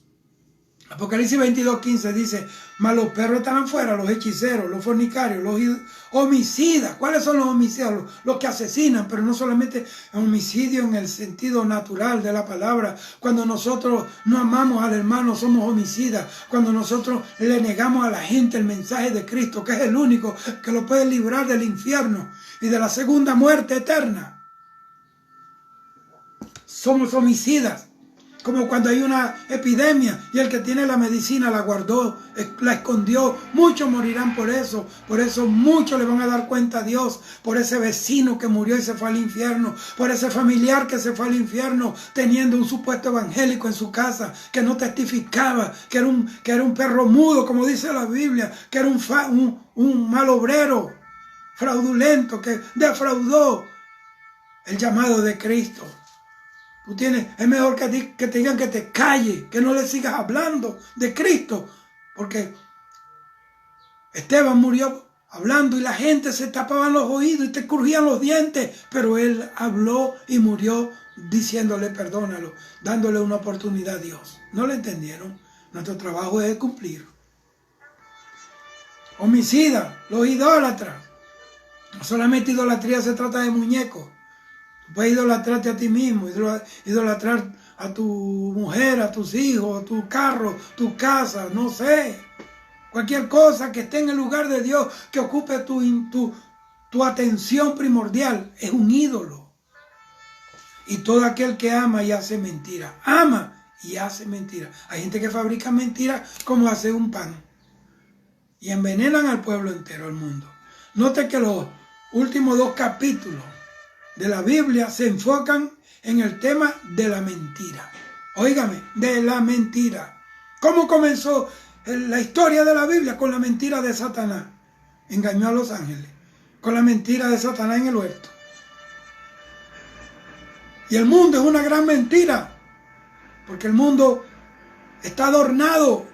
Apocalipsis 22:15 dice, mas los perros estarán fuera, los hechiceros, los fornicarios, los homicidas. ¿Cuáles son los homicidas? Los que asesinan, pero no solamente homicidio en el sentido natural de la palabra. Cuando nosotros no amamos al hermano, somos homicidas. Cuando nosotros le negamos a la gente el mensaje de Cristo, que es el único que lo puede librar del infierno y de la segunda muerte eterna. Somos homicidas. Como cuando hay una epidemia y el que tiene la medicina la guardó, la escondió. Muchos morirán por eso. Por eso muchos le van a dar cuenta a Dios. Por ese vecino que murió y se fue al infierno. Por ese familiar que se fue al infierno teniendo un supuesto evangélico en su casa que no testificaba, que era un perro mudo, como dice la Biblia, que era un mal obrero, fraudulento, que defraudó el llamado de Cristo. Es mejor que te digan que te calles, que no le sigas hablando de Cristo. Porque Esteban murió hablando y la gente se tapaban los oídos y te crujían los dientes. Pero él habló y murió diciéndole perdónalo, dándole una oportunidad a Dios. ¿No lo entendieron? Nuestro trabajo es cumplir. Homicida, los idólatras. No solamente idolatría se trata de muñecos. Puedes idolatrarte a ti mismo, idolatrar a tu mujer, a tus hijos, a tu carro, tu casa, no sé. Cualquier cosa que esté en el lugar de Dios, que ocupe tu atención primordial, es un ídolo. Y todo aquel que ama y hace mentira, ama y hace mentira. Hay gente que fabrica mentiras como hace un pan. Y envenenan al pueblo entero, al mundo. Note que los últimos 2 capítulos de la Biblia se enfocan en el tema de la mentira. Óigame, de la mentira. ¿Cómo comenzó la historia de la Biblia? Con la mentira de Satanás. Engañó a los ángeles. Con la mentira de Satanás en el huerto. Y el mundo es una gran mentira. Porque el mundo está adornado.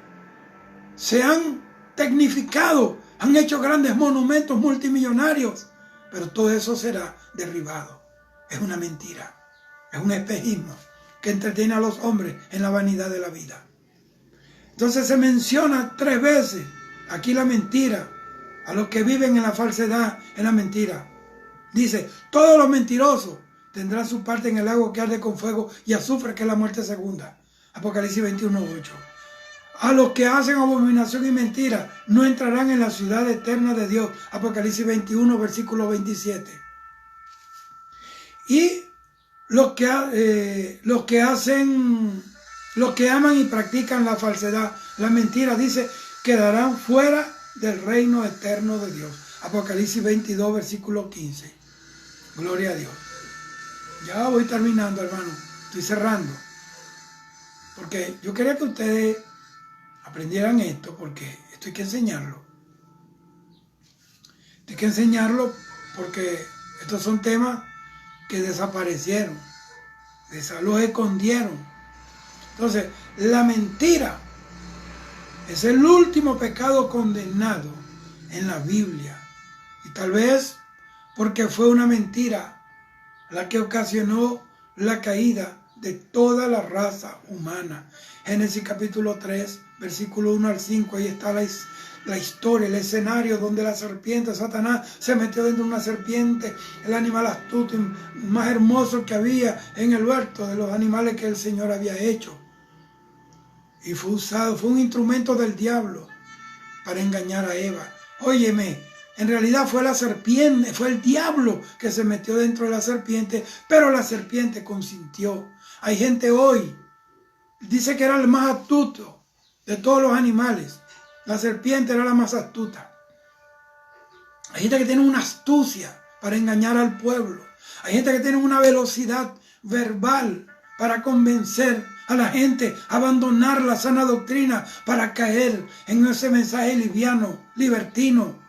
Se han tecnificado. Han hecho grandes monumentos multimillonarios. Pero todo eso será derribado. Es una mentira. Es un espejismo que entretiene a los hombres en la vanidad de la vida. Entonces se menciona 3 veces aquí la mentira. A los que viven en la falsedad, en la mentira. Dice, todos los mentirosos tendrán su parte en el lago que arde con fuego y azufre, que es la muerte segunda. Apocalipsis 21:8. A los que hacen abominación y mentira no entrarán en la ciudad eterna de Dios. Apocalipsis 21, versículo 27. Y los que aman y practican la falsedad, la mentira, dice, quedarán fuera del reino eterno de Dios. Apocalipsis 22, versículo 15. Gloria a Dios. Ya voy terminando, hermano. Estoy cerrando. Porque yo quería que ustedes aprendieran esto, porque esto hay que enseñarlo. Hay que enseñarlo porque estos son temas que desaparecieron. Los escondieron. Entonces, la mentira es el último pecado condenado en la Biblia. Y tal vez porque fue una mentira la que ocasionó la caída de toda la raza humana. Génesis capítulo 3, versículo 1 al 5. Ahí está la historia, el escenario donde la serpiente, Satanás, se metió dentro de una serpiente, el animal astuto más hermoso que había en el huerto de los animales que el Señor había hecho. Y fue usado, fue un instrumento del diablo para engañar a Eva. Óyeme, en realidad fue la serpiente, fue el diablo que se metió dentro de la serpiente, pero la serpiente consintió. Hay gente hoy, dice que era el más astuto de todos los animales. La serpiente era la más astuta. Hay gente que tiene una astucia para engañar al pueblo. Hay gente que tiene una velocidad verbal para convencer a la gente a abandonar la sana doctrina para caer en ese mensaje liviano, libertino,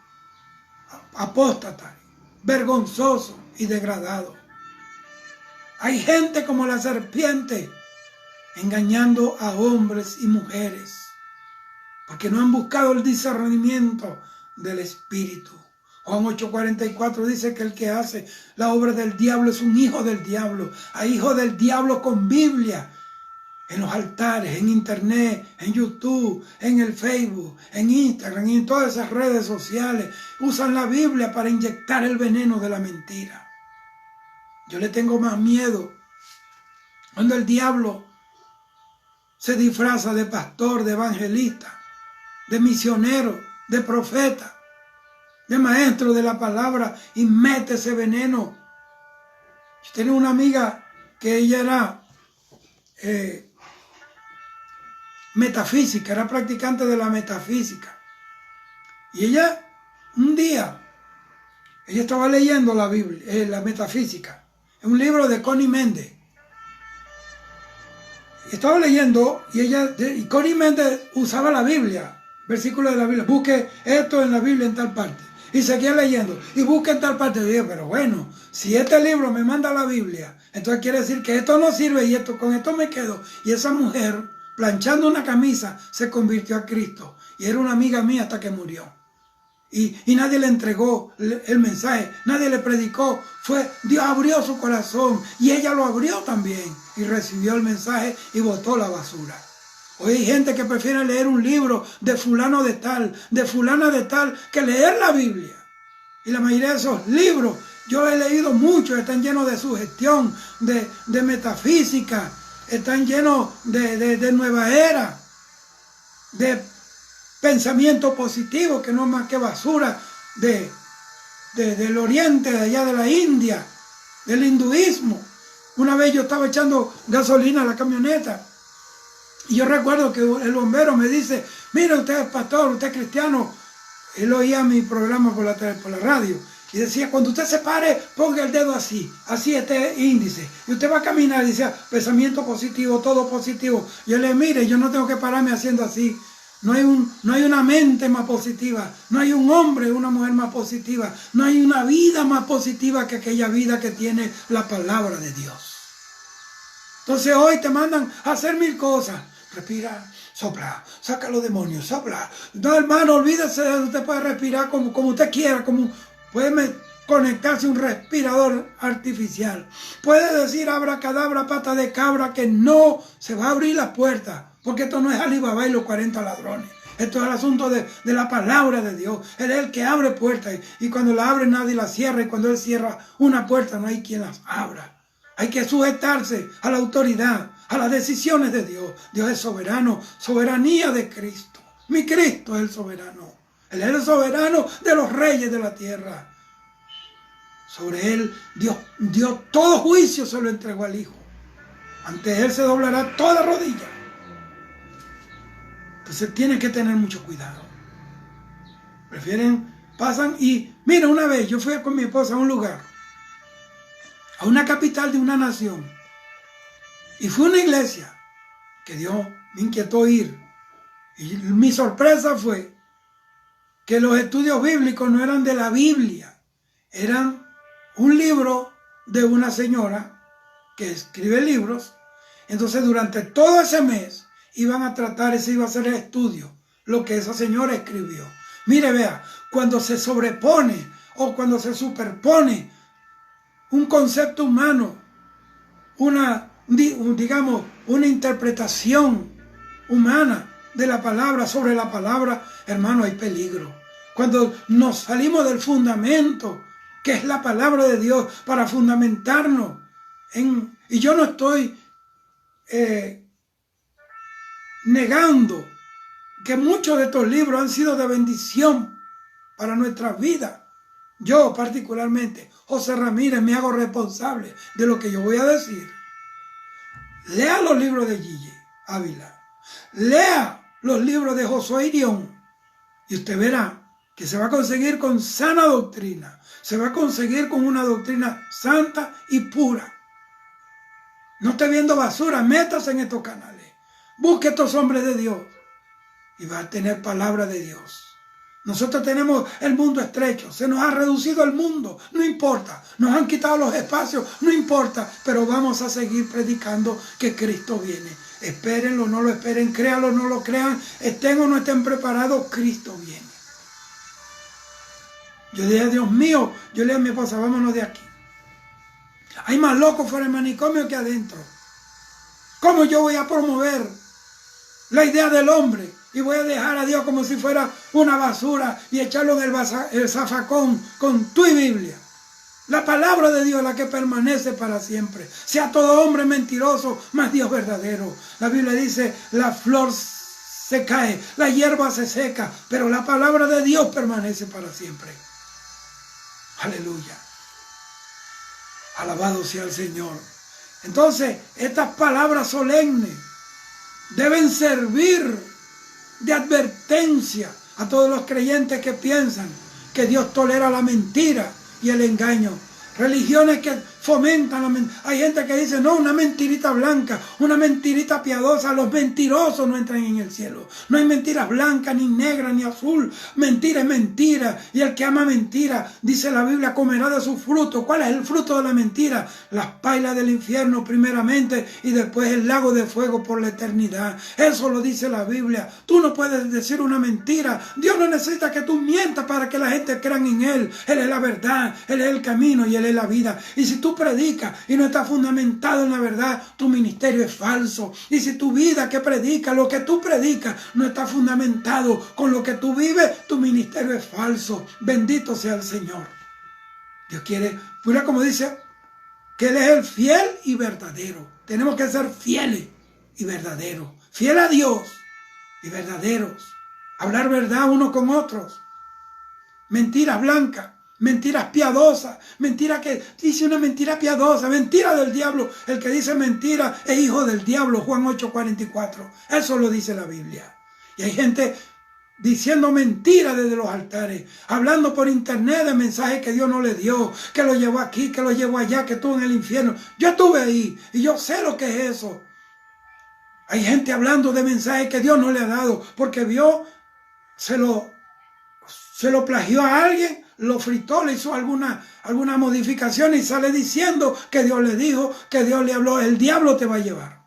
apóstata, vergonzoso y degradado. Hay gente como la serpiente engañando a hombres y mujeres porque no han buscado el discernimiento del Espíritu. Juan 8:44 dice que el que hace la obra del diablo es un hijo del diablo. Hay hijos del diablo con Biblia en los altares, en internet, en YouTube, en el Facebook, en Instagram y en todas esas redes sociales. Usan la Biblia para inyectar el veneno de la mentira. Yo le tengo más miedo cuando el diablo se disfraza de pastor, de evangelista, de misionero, de profeta, de maestro de la palabra y mete ese veneno. Yo tenía una amiga que ella era metafísica, era practicante de la metafísica. Y ella, un día, ella estaba leyendo la Biblia, la metafísica, un libro de Connie Méndez. Estaba leyendo y Connie Méndez usaba la Biblia, versículos de la Biblia. Busque esto en la Biblia en tal parte. Y seguía leyendo. Y busque en tal parte. Y dije, pero bueno, si este libro me manda la Biblia, entonces quiere decir que esto no sirve y con esto me quedo. Y esa mujer, planchando una camisa, se convirtió a Cristo. Y era una amiga mía hasta que murió. Y nadie le entregó el mensaje, nadie le predicó. Dios abrió su corazón y ella lo abrió también. Y recibió el mensaje y botó la basura. Hoy hay gente que prefiere leer un libro de fulano de tal, de fulana de tal, que leer la Biblia. Y la mayoría de esos libros, yo he leído muchos, están llenos de sugestión, de metafísica, están llenos de nueva era, de pensamiento positivo, que no es más que basura del oriente, de allá de la India, del hinduismo. Una vez yo estaba echando gasolina a la camioneta y yo recuerdo que el bombero me dice, mire, usted es pastor, usted es cristiano. Él oía mi programa por la radio Y decía, cuando usted se pare, ponga el dedo así este índice. Y usted va a caminar y decía, pensamiento positivo, todo positivo. Yo le mire, yo no tengo que pararme haciendo así. No hay una mente más positiva, no hay un hombre o una mujer más positiva, no hay una vida más positiva que aquella vida que tiene la palabra de Dios. Entonces hoy te mandan a hacer 1000 cosas. Respira, sopla, saca los demonios, sopla. No, hermano, olvídese, usted puede respirar como usted quiera, puede conectarse a un respirador artificial. Puede decir abracadabra, pata de cabra, que no se va a abrir la puerta. Porque esto no es Alibaba y los 40 ladrones. Esto es el asunto de la palabra de Dios. Él es el que abre puertas. Y cuando la abre nadie la cierra. Y cuando Él cierra una puerta no hay quien las abra. Hay que sujetarse a la autoridad, a las decisiones de Dios. Dios es soberano. Soberanía de Cristo. Mi Cristo es el soberano. Él es el soberano de los reyes de la tierra. Sobre Él Dios todo juicio se lo entregó al Hijo. Ante Él se doblará toda rodilla. Entonces tienen que tener mucho cuidado. Pasan y... Mira, una vez yo fui con mi esposa a un lugar, a una capital de una nación, y fue una iglesia que Dios me inquietó ir. Y mi sorpresa fue que los estudios bíblicos no eran de la Biblia, eran un libro de una señora que escribe libros. Entonces durante todo ese mes iban a tratar, ese iba a ser el estudio, lo que esa señora escribió. Mire, vea, cuando se sobrepone o cuando se superpone un concepto humano, una interpretación humana de la palabra sobre la palabra, hermano, hay peligro. Cuando nos salimos del fundamento, que es la palabra de Dios, para fundamentarnos y yo no estoy negando que muchos de estos libros han sido de bendición para nuestras vidas. Yo particularmente, José Ramírez, me hago responsable de lo que yo voy a decir. Lea los libros de Gigi Ávila. Lea los libros de Josué Irión. Y usted verá que se va a conseguir con sana doctrina. Se va a conseguir con una doctrina santa y pura. No esté viendo basura, métase en estos canales. Busque a estos hombres de Dios y va a tener palabra de Dios. Nosotros tenemos el mundo estrecho, se nos ha reducido el mundo, no importa. Nos han quitado los espacios, no importa. Pero vamos a seguir predicando que Cristo viene. Espérenlo, no lo esperen, créanlo, no lo crean, estén o no estén preparados, Cristo viene. Yo dije, Dios mío, yo le dije a mi esposa, vámonos de aquí. Hay más locos fuera del manicomio que adentro. ¿Cómo yo voy a promover la idea del hombre y voy a dejar a Dios como si fuera una basura y echarlo en el zafacón con tu Biblia? La palabra de Dios es la que permanece para siempre. Sea todo hombre mentiroso, mas Dios verdadero. La Biblia dice, la flor se cae, la hierba se seca, pero la palabra de Dios permanece para siempre. Aleluya. Alabado sea el Señor. Entonces, estas palabras solemnes deben servir de advertencia a todos los creyentes que piensan que Dios tolera la mentira y el engaño. Religiones que fomentan la mentira. Hay gente que dice, no, una mentirita blanca, una mentirita piadosa. Los mentirosos no entran en el cielo. No hay mentiras blancas, ni negras, ni azul. Mentira es mentira. Y el que ama mentira, dice la Biblia, comerá de su fruto. ¿Cuál es el fruto de la mentira? Las pailas del infierno primeramente y después el lago de fuego por la eternidad. Eso lo dice la Biblia. Tú no puedes decir una mentira. Dios no necesita que tú mientas para que la gente crea en Él. Él es la verdad, Él es el camino y Él es la vida. Y si tú predicas y no estás fundamentado en la verdad, tu ministerio es falso. Y si tu vida que predica, lo que tú predicas, no está fundamentado con lo que tú vives, tu ministerio es falso. Bendito sea el Señor. Dios quiere, mira como dice, que Él es el fiel y verdadero. Tenemos que ser fieles y verdaderos. Fiel a Dios y verdaderos. Hablar verdad unos con otros. Mentiras blancas. Mentiras piadosas, mentira que dice una mentira piadosa, mentira del diablo. El que dice mentira es hijo del diablo, Juan 8:44. Eso lo dice la Biblia. Y hay gente diciendo mentiras desde los altares, hablando por internet de mensajes que Dios no le dio, que lo llevó aquí, que lo llevó allá, que estuvo en el infierno. Yo estuve ahí y yo sé lo que es eso. Hay gente hablando de mensajes que Dios no le ha dado porque vio, se lo plagió a alguien, lo fritó, le hizo alguna modificación y sale diciendo que Dios le dijo, que Dios le habló. El diablo te va a llevar.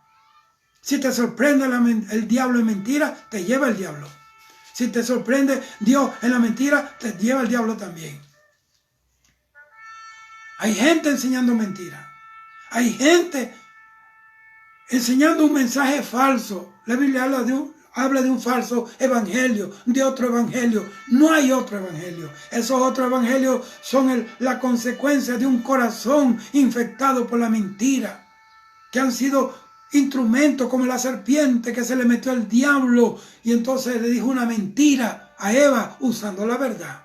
Si te sorprende el diablo en mentira, te lleva el diablo. Si te sorprende Dios en la mentira, te lleva el diablo también. Hay gente enseñando mentiras. Hay gente enseñando un mensaje falso. La Biblia habla de un falso evangelio, de otro evangelio. No hay otro evangelio. Esos otros evangelios son la consecuencia de un corazón infectado por la mentira, que han sido instrumentos como la serpiente que se le metió al diablo y entonces le dijo una mentira a Eva usando la verdad.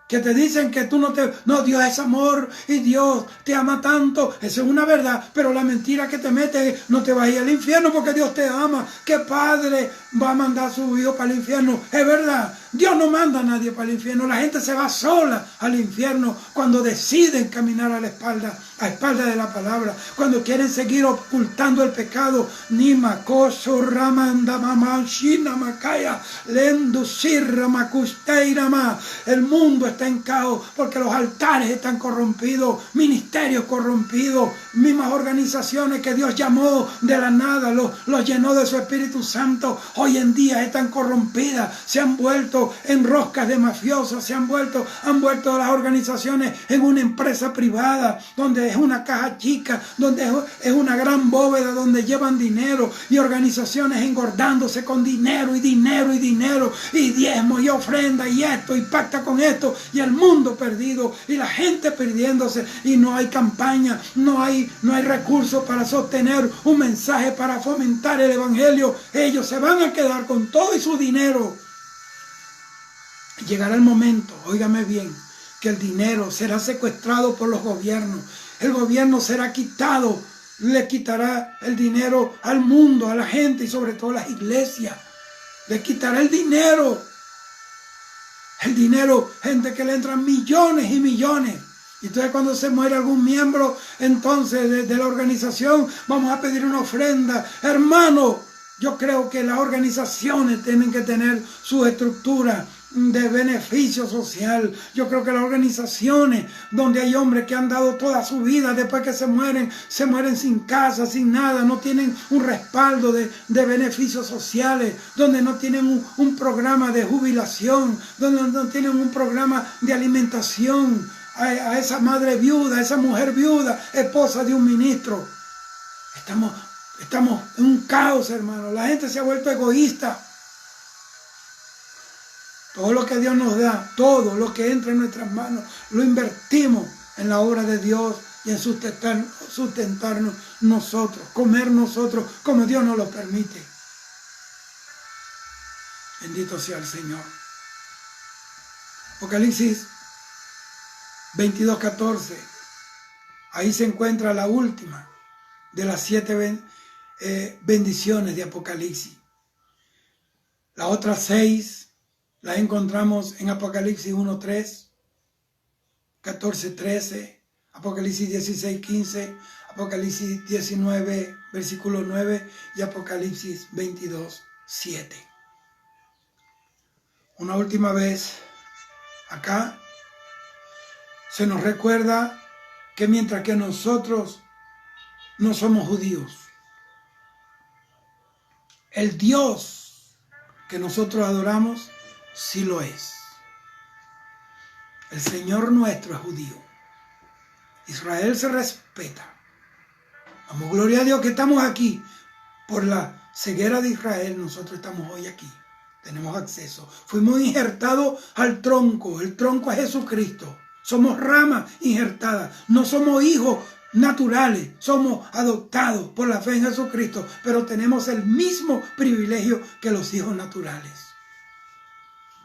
Que te dicen que tú no, Dios es amor y Dios te ama tanto. Eso es una verdad, pero la mentira que te mete no te va a ir al infierno porque Dios te ama. ¿Qué padre va a mandar a su hijo para el infierno? Es verdad, Dios no manda a nadie para el infierno. La gente se va sola al infierno cuando deciden caminar a espalda de la palabra. Cuando quieren seguir ocultando el pecado. Nima koso ramanda mamashina makaya lendusirra makusteirama. El mundo está en caos porque los altares están corrompidos, ministerios corrompidos, mismas organizaciones que Dios llamó de la nada, los llenó de su Espíritu Santo, hoy en día están corrompidas, se han vuelto en roscas de mafiosos, han vuelto las organizaciones en una empresa privada, donde es una caja chica, donde es una gran bóveda, donde llevan dinero y organizaciones engordándose con dinero y dinero y dinero y diezmo y ofrenda y esto y pacta con esto. Y el mundo perdido y la gente perdiéndose y no hay campaña, no hay recursos para sostener un mensaje para fomentar el evangelio. Ellos se van a quedar con todo y su dinero. Llegará el momento, óigame bien, que el dinero será secuestrado por los gobiernos. El gobierno será quitado, le quitará el dinero al mundo, a la gente y sobre todo a las iglesias. Le quitará el dinero. El dinero, gente que le entran millones y millones. Y entonces cuando se muere algún miembro, entonces de la organización, vamos a pedir una ofrenda. Hermano, yo creo que las organizaciones tienen que tener su estructura de beneficio social. Yo creo que las organizaciones donde hay hombres que han dado toda su vida, después que se mueren sin casa, sin nada, no tienen un respaldo de beneficios sociales, donde no tienen un programa de jubilación, donde no tienen un programa de alimentación a esa madre viuda, a esa mujer viuda, esposa de un ministro. Estamos en un caos, hermano. La gente se ha vuelto egoísta. Todo lo que Dios nos da, todo lo que entra en nuestras manos, lo invertimos en la obra de Dios y en sustentarnos nosotros, comer nosotros como Dios nos lo permite. Bendito sea el Señor. Apocalipsis 22:14. Ahí se encuentra la última de las 7 bendiciones de Apocalipsis. Las otras 6 las encontramos en Apocalipsis 1:3, 14:13, Apocalipsis 16:15, Apocalipsis 19, versículo 9 y Apocalipsis 22:7. Una última vez, acá se nos recuerda que mientras que nosotros no somos judíos, el Dios que nosotros adoramos sí lo es. El Señor nuestro es judío. Israel se respeta. Damos gloria a Dios que estamos aquí. Por la ceguera de Israel, nosotros estamos hoy aquí. Tenemos acceso. Fuimos injertados al tronco. El tronco es Jesucristo. Somos ramas injertadas. No somos hijos naturales. Somos adoptados por la fe en Jesucristo. Pero tenemos el mismo privilegio que los hijos naturales.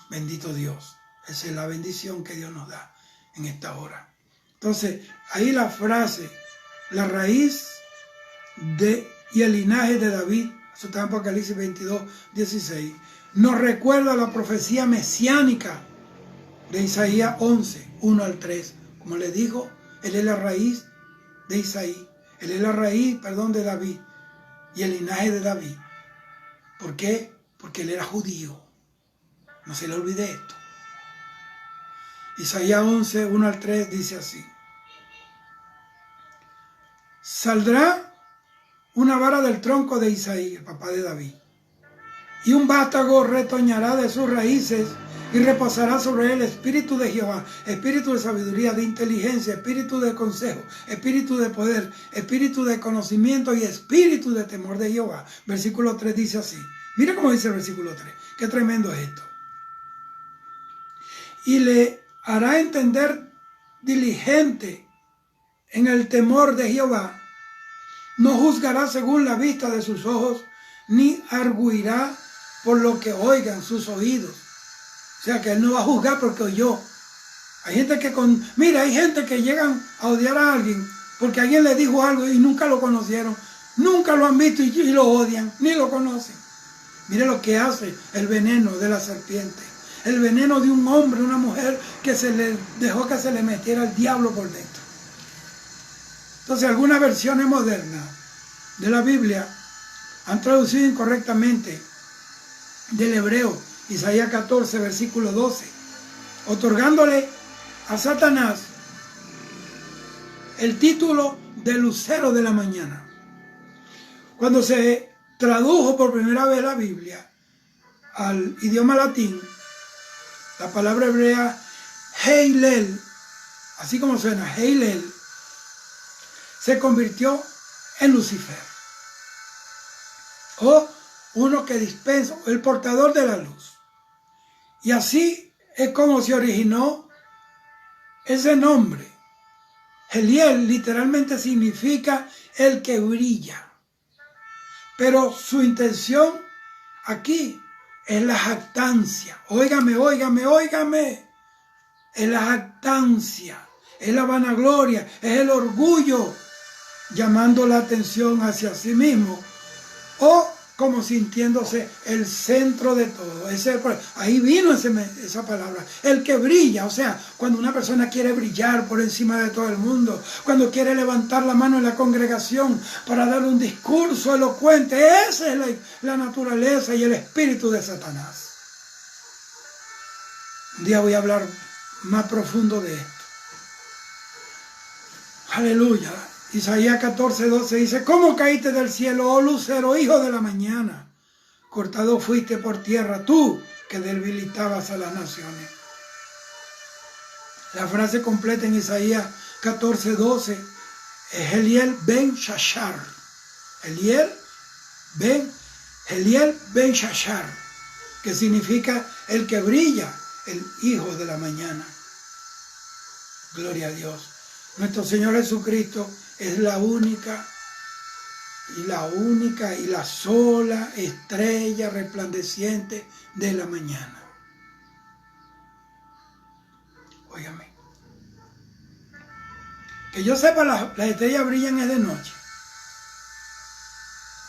Bendito Dios. Esa es la bendición que Dios nos da en esta hora. Entonces, ahí la frase, la raíz y el linaje de David, eso está en Apocalipsis 22:16, nos recuerda la profecía mesiánica de Isaías 11, 1 al 3. Como le dijo, él es la raíz de Isaí. Él es la raíz, de David y el linaje de David. ¿Por qué? Porque él era judío. No se le olvide esto. Isaías 11, 1 al 3 dice así. Saldrá una vara del tronco de Isaí, el papá de David, y un vástago retoñará de sus raíces y reposará sobre él el espíritu de Jehová, espíritu de sabiduría, de inteligencia, espíritu de consejo, espíritu de poder, espíritu de conocimiento y espíritu de temor de Jehová. Versículo 3 dice así. Mira cómo dice el versículo 3. Qué tremendo es esto. Y le hará entender diligente en el temor de Jehová. No juzgará según la vista de sus ojos, ni arguirá por lo que oigan sus oídos. O sea que él no va a juzgar porque oyó. Hay gente que hay gente que llegan a odiar a alguien porque alguien le dijo algo y nunca lo conocieron, nunca lo han visto y lo odian, ni lo conocen. Mire lo que hace el veneno de la serpiente, el veneno de un hombre, una mujer que se le dejó que se le metiera el diablo por dentro. Entonces, algunas versiones modernas de la Biblia han traducido incorrectamente del hebreo Isaías 14, versículo 12, otorgándole a Satanás el título de lucero de la mañana. Cuando se tradujo por primera vez la Biblia al idioma latín, la palabra hebrea Heilel, así como suena, Heilel, se convirtió en Lucifer, o uno que dispensa, el portador de la luz. Y así es como se originó ese nombre. Heliel literalmente significa el que brilla, pero su intención aquí es la jactancia. Óigame, óigame, óigame. Es la jactancia, es la vanagloria, es el orgullo, llamando la atención hacia sí mismo, o como sintiéndose el centro de todo. Ahí vino esa palabra, el que brilla. O sea, cuando una persona quiere brillar por encima de todo el mundo, cuando quiere levantar la mano en la congregación para dar un discurso elocuente, esa es la naturaleza y el espíritu de Satanás. Un día voy a hablar más profundo de esto. Aleluya. Isaías 14, 12 dice: ¿Cómo caíste del cielo, oh lucero, hijo de la mañana? Cortado fuiste por tierra, tú que debilitabas a las naciones. La frase completa en Isaías 14, 12 es Heliel ben Shashar. Heliel ben Shashar, que significa el que brilla, el hijo de la mañana. Gloria a Dios. Nuestro Señor Jesucristo es la única y la sola estrella resplandeciente de la mañana. Óigame. Que yo sepa, las estrellas brillan es de noche.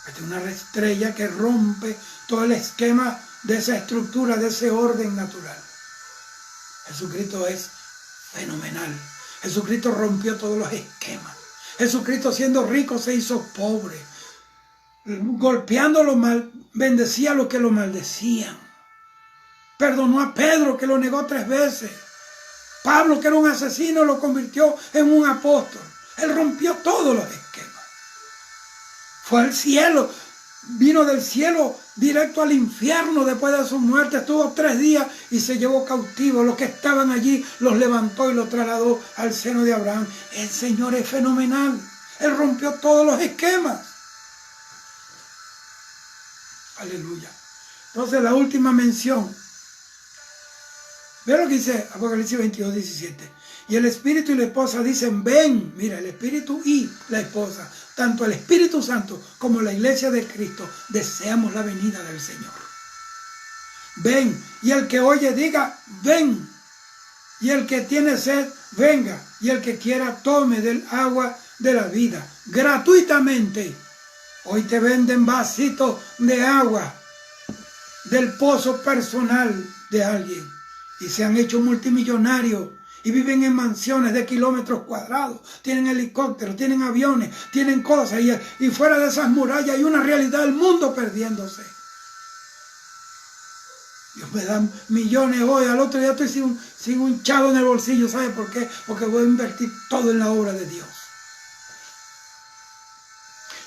Esta es una estrella que rompe todo el esquema de esa estructura, de ese orden natural. Jesucristo es fenomenal. Jesucristo rompió todos los esquemas. Jesucristo, siendo rico, se hizo pobre. Golpeando lo mal, bendecía a los que lo maldecían. Perdonó a Pedro, que lo negó 3 veces. Pablo, que era un asesino, lo convirtió en un apóstol. Él rompió todos los esquemas. Fue al cielo, vino del cielo directo al infierno después de su muerte. Estuvo 3 días y se llevó cautivo. Los que estaban allí los levantó y los trasladó al seno de Abraham. El Señor es fenomenal. Él rompió todos los esquemas. Aleluya. Entonces, la última mención. Ve lo que dice Apocalipsis 22, 17. Y el Espíritu y la esposa dicen: ven. Mira, el Espíritu y la esposa, tanto el Espíritu Santo como la iglesia de Cristo, deseamos la venida del Señor. Ven. Y el que oye diga: ven. Y el que tiene sed, venga. Y el que quiera, tome del agua de la vida, gratuitamente. Hoy te venden vasitos de agua del pozo personal de alguien y se han hecho multimillonarios y viven en mansiones de kilómetros cuadrados, tienen helicópteros, tienen aviones, tienen cosas y fuera de esas murallas hay una realidad del mundo perdiéndose. Dios me da millones hoy, al otro día estoy sin un chavo en el bolsillo. ¿Sabe por qué? Porque voy a invertir todo en la obra de Dios.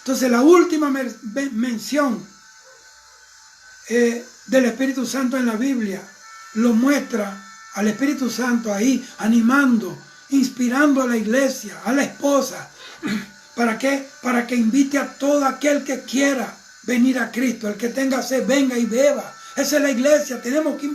Entonces la última mención del Espíritu Santo en la Biblia lo muestra al Espíritu Santo ahí animando, inspirando a la iglesia, a la esposa. ¿Para qué? Para que invite a todo aquel que quiera venir a Cristo. El que tenga sed, venga y beba. Esa es la iglesia. Tenemos que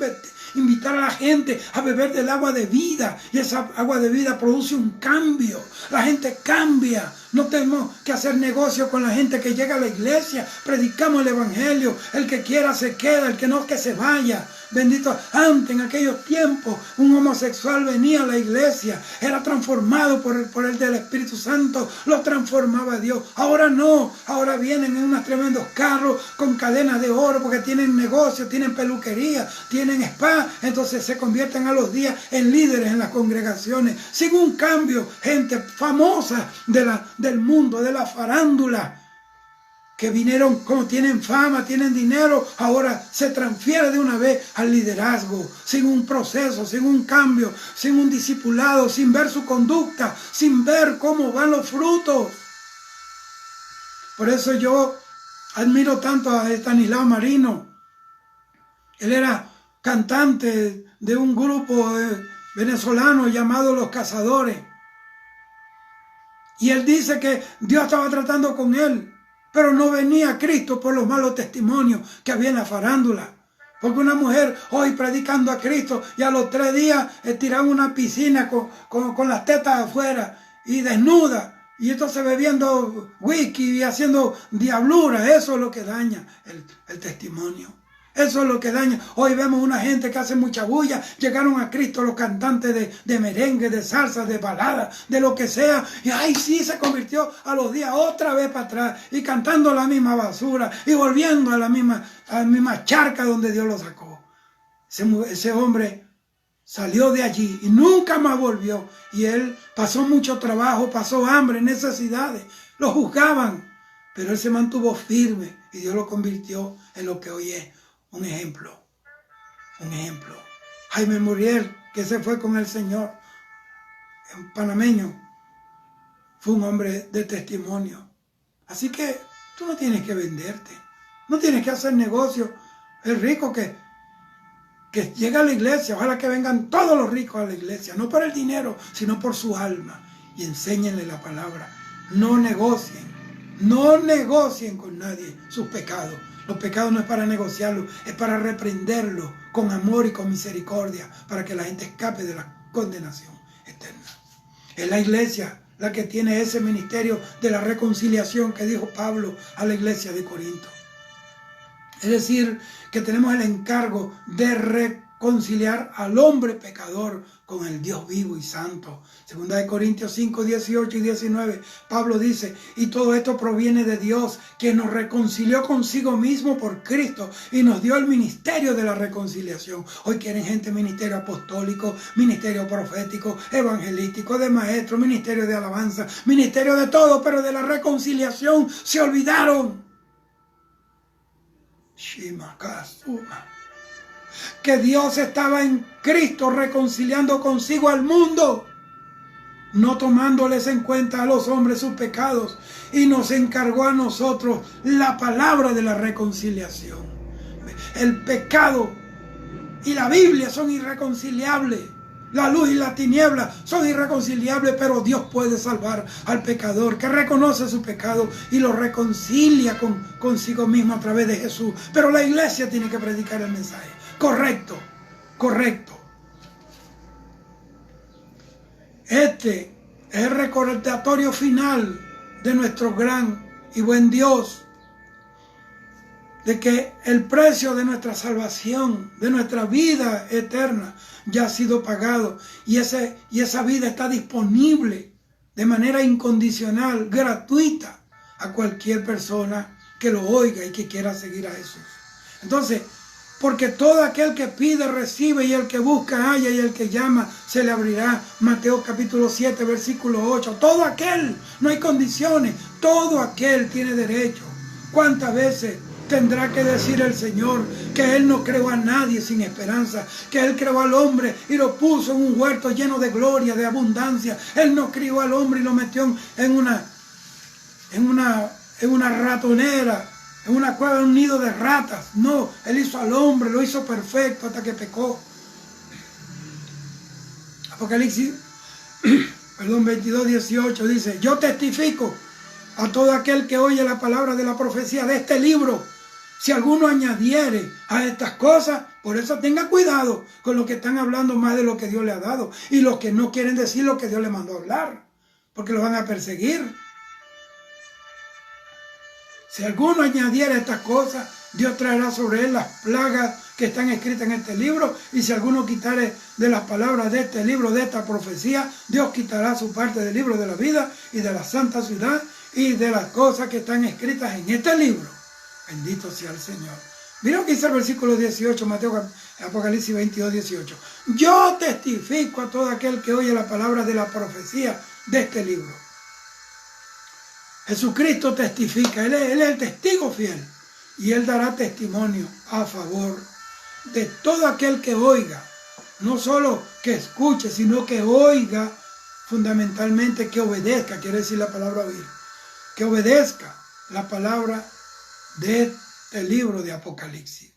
invitar a la gente a beber del agua de vida. Y esa agua de vida produce un cambio. La gente cambia. No tenemos que hacer negocio con la gente que llega a la iglesia. Predicamos el evangelio. El que quiera se queda, el que no, que se vaya. Bendito, antes en aquellos tiempos un homosexual venía a la iglesia, era transformado por el del Espíritu Santo, lo transformaba Dios. Ahora no, ahora vienen en unos tremendos carros con cadenas de oro porque tienen negocio, tienen peluquería, tienen spa, entonces se convierten a los días en líderes en las congregaciones, sin un cambio, gente famosa del mundo, de la farándula, que vinieron, como tienen fama, tienen dinero, ahora se transfiere de una vez al liderazgo, sin un proceso, sin un cambio, sin un discipulado, sin ver su conducta, sin ver cómo van los frutos. Por eso yo admiro tanto a Estanislao Marino. Él era cantante de un grupo venezolano llamado Los Cazadores. Y él dice que Dios estaba tratando con él, pero no venía a Cristo por los malos testimonios que había en la farándula. Porque una mujer hoy predicando a Cristo y a los 3 días tiraba una piscina con las tetas afuera y desnuda. Y entonces bebiendo whisky y haciendo diablura. Eso es lo que daña el testimonio. Eso es lo que daña. Hoy vemos una gente que hace mucha bulla. Llegaron a Cristo los cantantes de merengue, de salsa, de balada, de lo que sea. Y ay, sí, se convirtió a los días otra vez para atrás. Y cantando la misma basura. Y volviendo a la misma charca donde Dios lo sacó. Ese hombre salió de allí y nunca más volvió. Y él pasó mucho trabajo, pasó hambre, necesidades. Lo juzgaban. Pero él se mantuvo firme. Y Dios lo convirtió en lo que hoy es. Un ejemplo. Jaime Muriel, que se fue con el Señor, un panameño, fue un hombre de testimonio. Así que tú no tienes que venderte, no tienes que hacer negocio. El rico que llega a la iglesia, ojalá que vengan todos los ricos a la iglesia, no por el dinero, sino por su alma, y enséñenle la palabra. No negocien con nadie sus pecados. Los pecados no es para negociarlos, es para reprenderlos con amor y con misericordia, para que la gente escape de la condenación eterna. Es la iglesia la que tiene ese ministerio de la reconciliación que dijo Pablo a la iglesia de Corinto. Es decir, que tenemos el encargo de reconciliar al hombre pecador con el Dios vivo y santo. Segunda de Corintios 5, 18 y 19, Pablo dice, y todo esto proviene de Dios, que nos reconcilió consigo mismo por Cristo y nos dio el ministerio de la reconciliación. Hoy quieren gente ministerio apostólico, ministerio profético, evangelístico, de maestro, ministerio de alabanza, ministerio de todo, pero de la reconciliación se olvidaron. Que Dios estaba en Cristo reconciliando consigo al mundo, no tomándoles en cuenta a los hombres sus pecados, y nos encargó a nosotros la palabra de la reconciliación. El pecado y la Biblia son irreconciliables. La luz y la tiniebla son irreconciliables, pero Dios puede salvar al pecador que reconoce su pecado y lo reconcilia consigo mismo a través de Jesús. Pero la iglesia tiene que predicar el mensaje. Correcto. Este es el recordatorio final de nuestro gran y buen Dios, de que el precio de nuestra salvación, de nuestra vida eterna, ya ha sido pagado. Y esa vida está disponible de manera incondicional, gratuita, a cualquier persona que lo oiga y que quiera seguir a Jesús. Entonces, Porque todo aquel que pide recibe, y el que busca halla, y el que llama se le abrirá. Mateo capítulo 7, versículo 8. Todo aquel, no hay condiciones, todo aquel tiene derecho. ¿Cuántas veces tendrá que decir el Señor que Él no creó a nadie sin esperanza? Que Él creó al hombre y lo puso en un huerto lleno de gloria, de abundancia. Él no crió al hombre y lo metió en una ratonera, en una cueva, en un nido de ratas. No, Él hizo al hombre, lo hizo perfecto hasta que pecó. Apocalipsis 22, 18 dice: yo testifico a todo aquel que oye la palabra de la profecía de este libro. Si alguno añadiere a estas cosas, por eso tenga cuidado con los que están hablando más de lo que Dios le ha dado, y los que no quieren decir lo que Dios le mandó a hablar, porque lo van a perseguir. Si alguno añadiera estas cosas, Dios traerá sobre él las plagas que están escritas en este libro. Y si alguno quitare de las palabras de este libro, de esta profecía, Dios quitará su parte del libro de la vida y de la santa ciudad y de las cosas que están escritas en este libro. Bendito sea el Señor. Mira lo que dice el versículo 18, Mateo, Apocalipsis 22, 18. Yo testifico a todo aquel que oye la palabra de la profecía de este libro. Jesucristo testifica, Él es el testigo fiel, y Él dará testimonio a favor de todo aquel que oiga, no solo que escuche, sino que oiga, fundamentalmente que obedezca, quiere decir la palabra oír, que obedezca la palabra de este libro de Apocalipsis.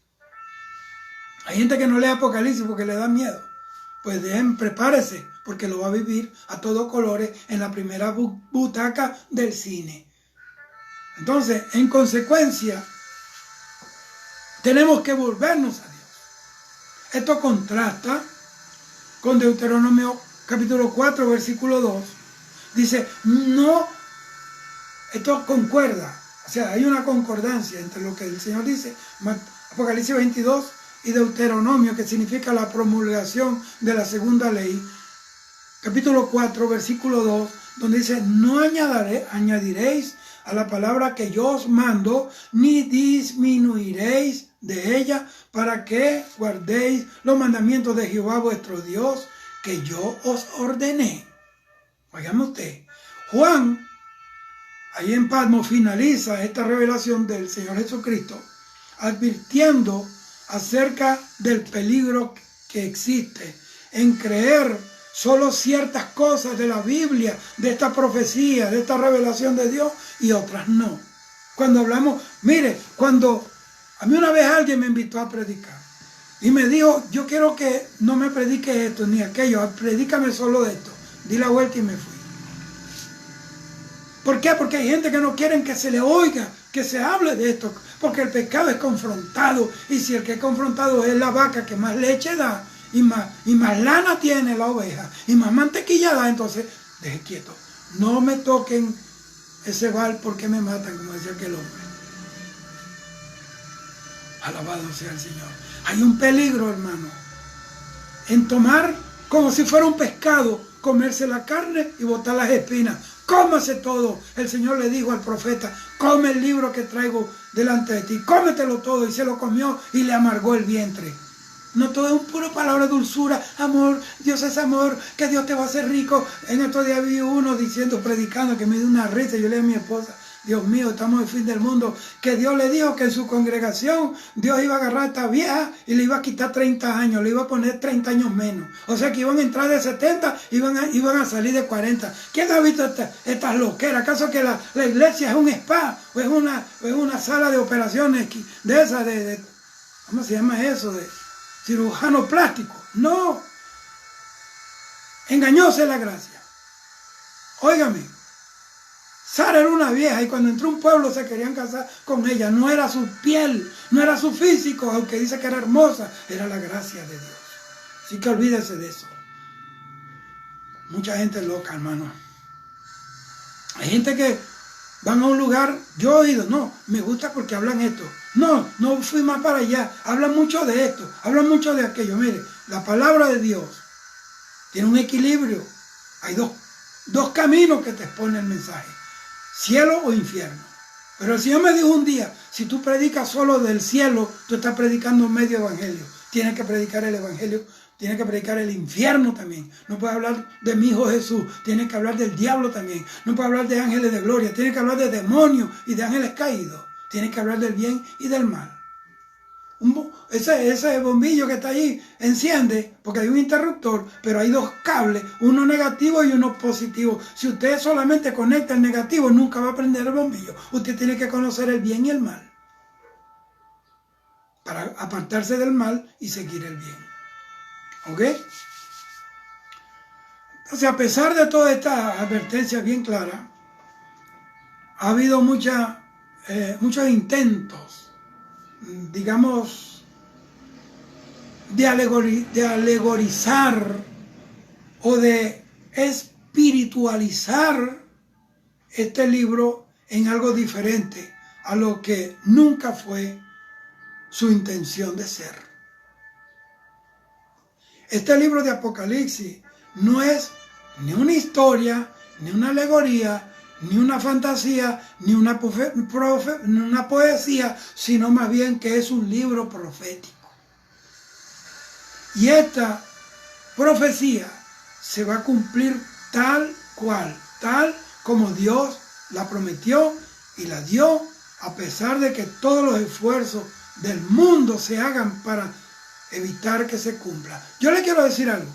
Hay gente que no lee Apocalipsis porque le da miedo. Pues prepárese, porque lo va a vivir a todos colores en la primera butaca del cine. Entonces, en consecuencia, tenemos que volvernos a Dios. Esto contrasta con Deuteronomio capítulo 4, versículo 2. Dice, no, esto concuerda. O sea, hay una concordancia entre lo que el Señor dice, Apocalipsis 22, y Deuteronomio, que significa la promulgación de la segunda ley, capítulo 4, versículo 2, donde dice: no añadiréis a la palabra que yo os mando, ni disminuiréis de ella, para que guardéis los mandamientos de Jehová vuestro Dios, que yo os ordené. Oigan usted, Juan, ahí en Patmos, finaliza esta revelación del Señor Jesucristo, advirtiendo acerca del peligro que existe en creer solo ciertas cosas de la Biblia, de esta profecía, de esta revelación de Dios, y otras no. Cuando hablamos, mire, cuando a mí una vez alguien me invitó a predicar y me dijo: yo quiero que no me prediques esto ni aquello, predícame solo de esto. Di la vuelta y me fui. ¿Por qué? Porque hay gente que no quieren que se le oiga, que se hable de esto, porque el pecado es confrontado, y si el que es confrontado es la vaca que más leche da, y más lana tiene la oveja, y más mantequilla da, entonces deje quieto, no me toquen ese val porque me matan, como decía aquel hombre. Alabado sea el Señor. Hay un peligro, hermano, en tomar como si fuera un pescado, comerse la carne y botar las espinas. Cómase todo. El Señor le dijo al profeta: come el libro que traigo delante de ti, cómetelo todo. Y se lo comió y le amargó el vientre. No todo es un puro palabra de dulzura, amor, Dios es amor, que Dios te va a hacer rico. En estos días vi uno diciendo, predicando, que me dio una risa. Yo le dije a mi esposa: Dios mío, estamos en el fin del mundo. Que Dios le dijo que en su congregación Dios iba a agarrar a esta vieja y le iba a quitar 30 años, le iba a poner 30 años menos. O sea que iban a entrar de 70 y iban a salir de 40. ¿Quién ha visto estas loqueras? ¿Acaso que la iglesia es un spa o es una sala de operaciones de esas de ¿cómo se llama eso? De cirujano plástico. No. Engañóse la gracia. Óigame. Sara era una vieja y cuando entró a un pueblo se querían casar con ella. No era su piel, no era su físico, aunque dice que era hermosa, era la gracia de Dios. Así que olvídese de eso. Mucha gente loca, hermano. Hay gente que van a un lugar, yo he oído, no, me gusta porque hablan esto. No fui más para allá. Hablan mucho de esto, hablan mucho de aquello. Mire, la palabra de Dios tiene un equilibrio. Hay dos caminos que te exponen el mensaje: cielo o infierno. Pero el Señor me dijo un día, si tú predicas solo del cielo, tú estás predicando medio evangelio. Tienes que predicar el evangelio, tienes que predicar el infierno también. No puedes hablar de mi Hijo Jesús, tienes que hablar del diablo también. No puedes hablar de ángeles de gloria, tienes que hablar de demonios y de ángeles caídos. Tienes que hablar del bien y del mal. Ese bombillo que está ahí enciende porque hay un interruptor, pero hay dos cables, uno negativo y uno positivo. Si usted solamente conecta el negativo, nunca va a prender el bombillo. Usted tiene que conocer el bien y el mal para apartarse del mal y seguir el bien. ¿Ok? Entonces, a pesar de todas estas advertencias bien claras, ha habido muchos intentos, digamos, de alegorizar o de espiritualizar este libro en algo diferente a lo que nunca fue su intención de ser. Este libro de Apocalipsis no es ni una historia, ni una alegoría, ni una fantasía, ni una poesía, sino más bien que es un libro profético. Y esta profecía se va a cumplir tal cual, tal como Dios la prometió y la dio, a pesar de que todos los esfuerzos del mundo se hagan para evitar que se cumpla. Yo le quiero decir algo.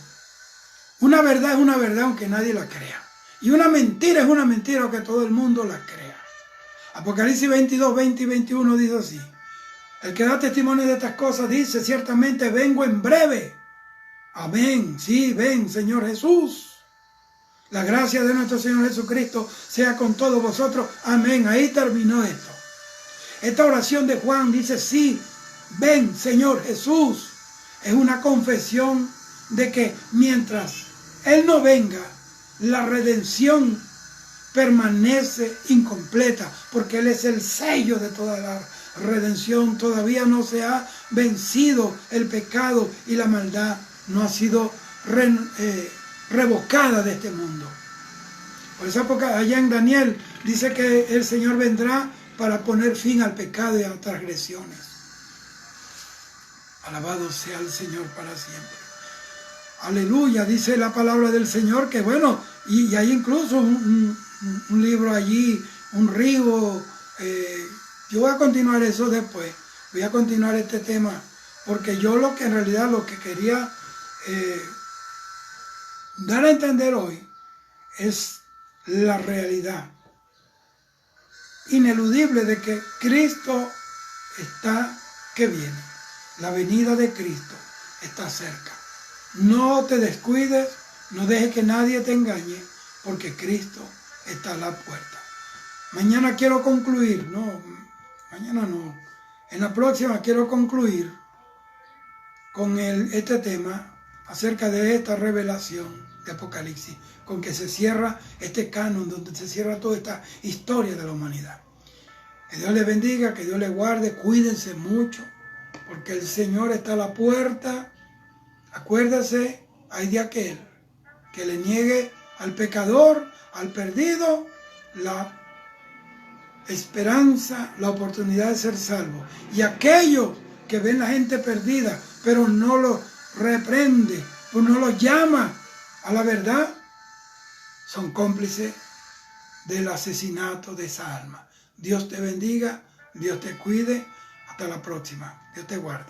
Una verdad es una verdad aunque nadie la crea. Y una mentira es una mentira aunque todo el mundo la crea. Apocalipsis 22, 20 y 21 dice así. El que da testimonio de estas cosas dice, ciertamente vengo en breve. Amén. Sí, ven, Señor Jesús. La gracia de nuestro Señor Jesucristo sea con todos vosotros. Amén. Ahí terminó esto. Esta oración de Juan dice, sí, ven, Señor Jesús. Es una confesión de que mientras Él no venga, la redención permanece incompleta, porque Él es el sello de toda la redención. Todavía no se ha vencido el pecado y la maldad no ha sido revocada de este mundo. Por esa época, allá en Daniel, dice que el Señor vendrá para poner fin al pecado y a las transgresiones. Alabado sea el Señor para siempre. Aleluya, dice la palabra del Señor, que bueno, y hay incluso un libro allí, un río. Yo voy a continuar eso después, voy a continuar este tema, porque yo en realidad lo que quería dar a entender hoy es la realidad ineludible de que Cristo está que viene. La venida de Cristo está cerca. No te descuides, no dejes que nadie te engañe, porque Cristo está a la puerta. Mañana quiero concluir, mañana no, en la próxima quiero concluir con este tema acerca de esta revelación de Apocalipsis, con que se cierra este canon, donde se cierra toda esta historia de la humanidad. Que Dios les bendiga, que Dios les guarde, cuídense mucho, porque el Señor está a la puerta. Acuérdase, hay de aquel que le niegue al pecador, al perdido, la esperanza, la oportunidad de ser salvo. Y aquellos que ven la gente perdida, pero no lo reprende o no lo llama a la verdad, son cómplices del asesinato de esa alma. Dios te bendiga, Dios te cuide. Hasta la próxima. Dios te guarde.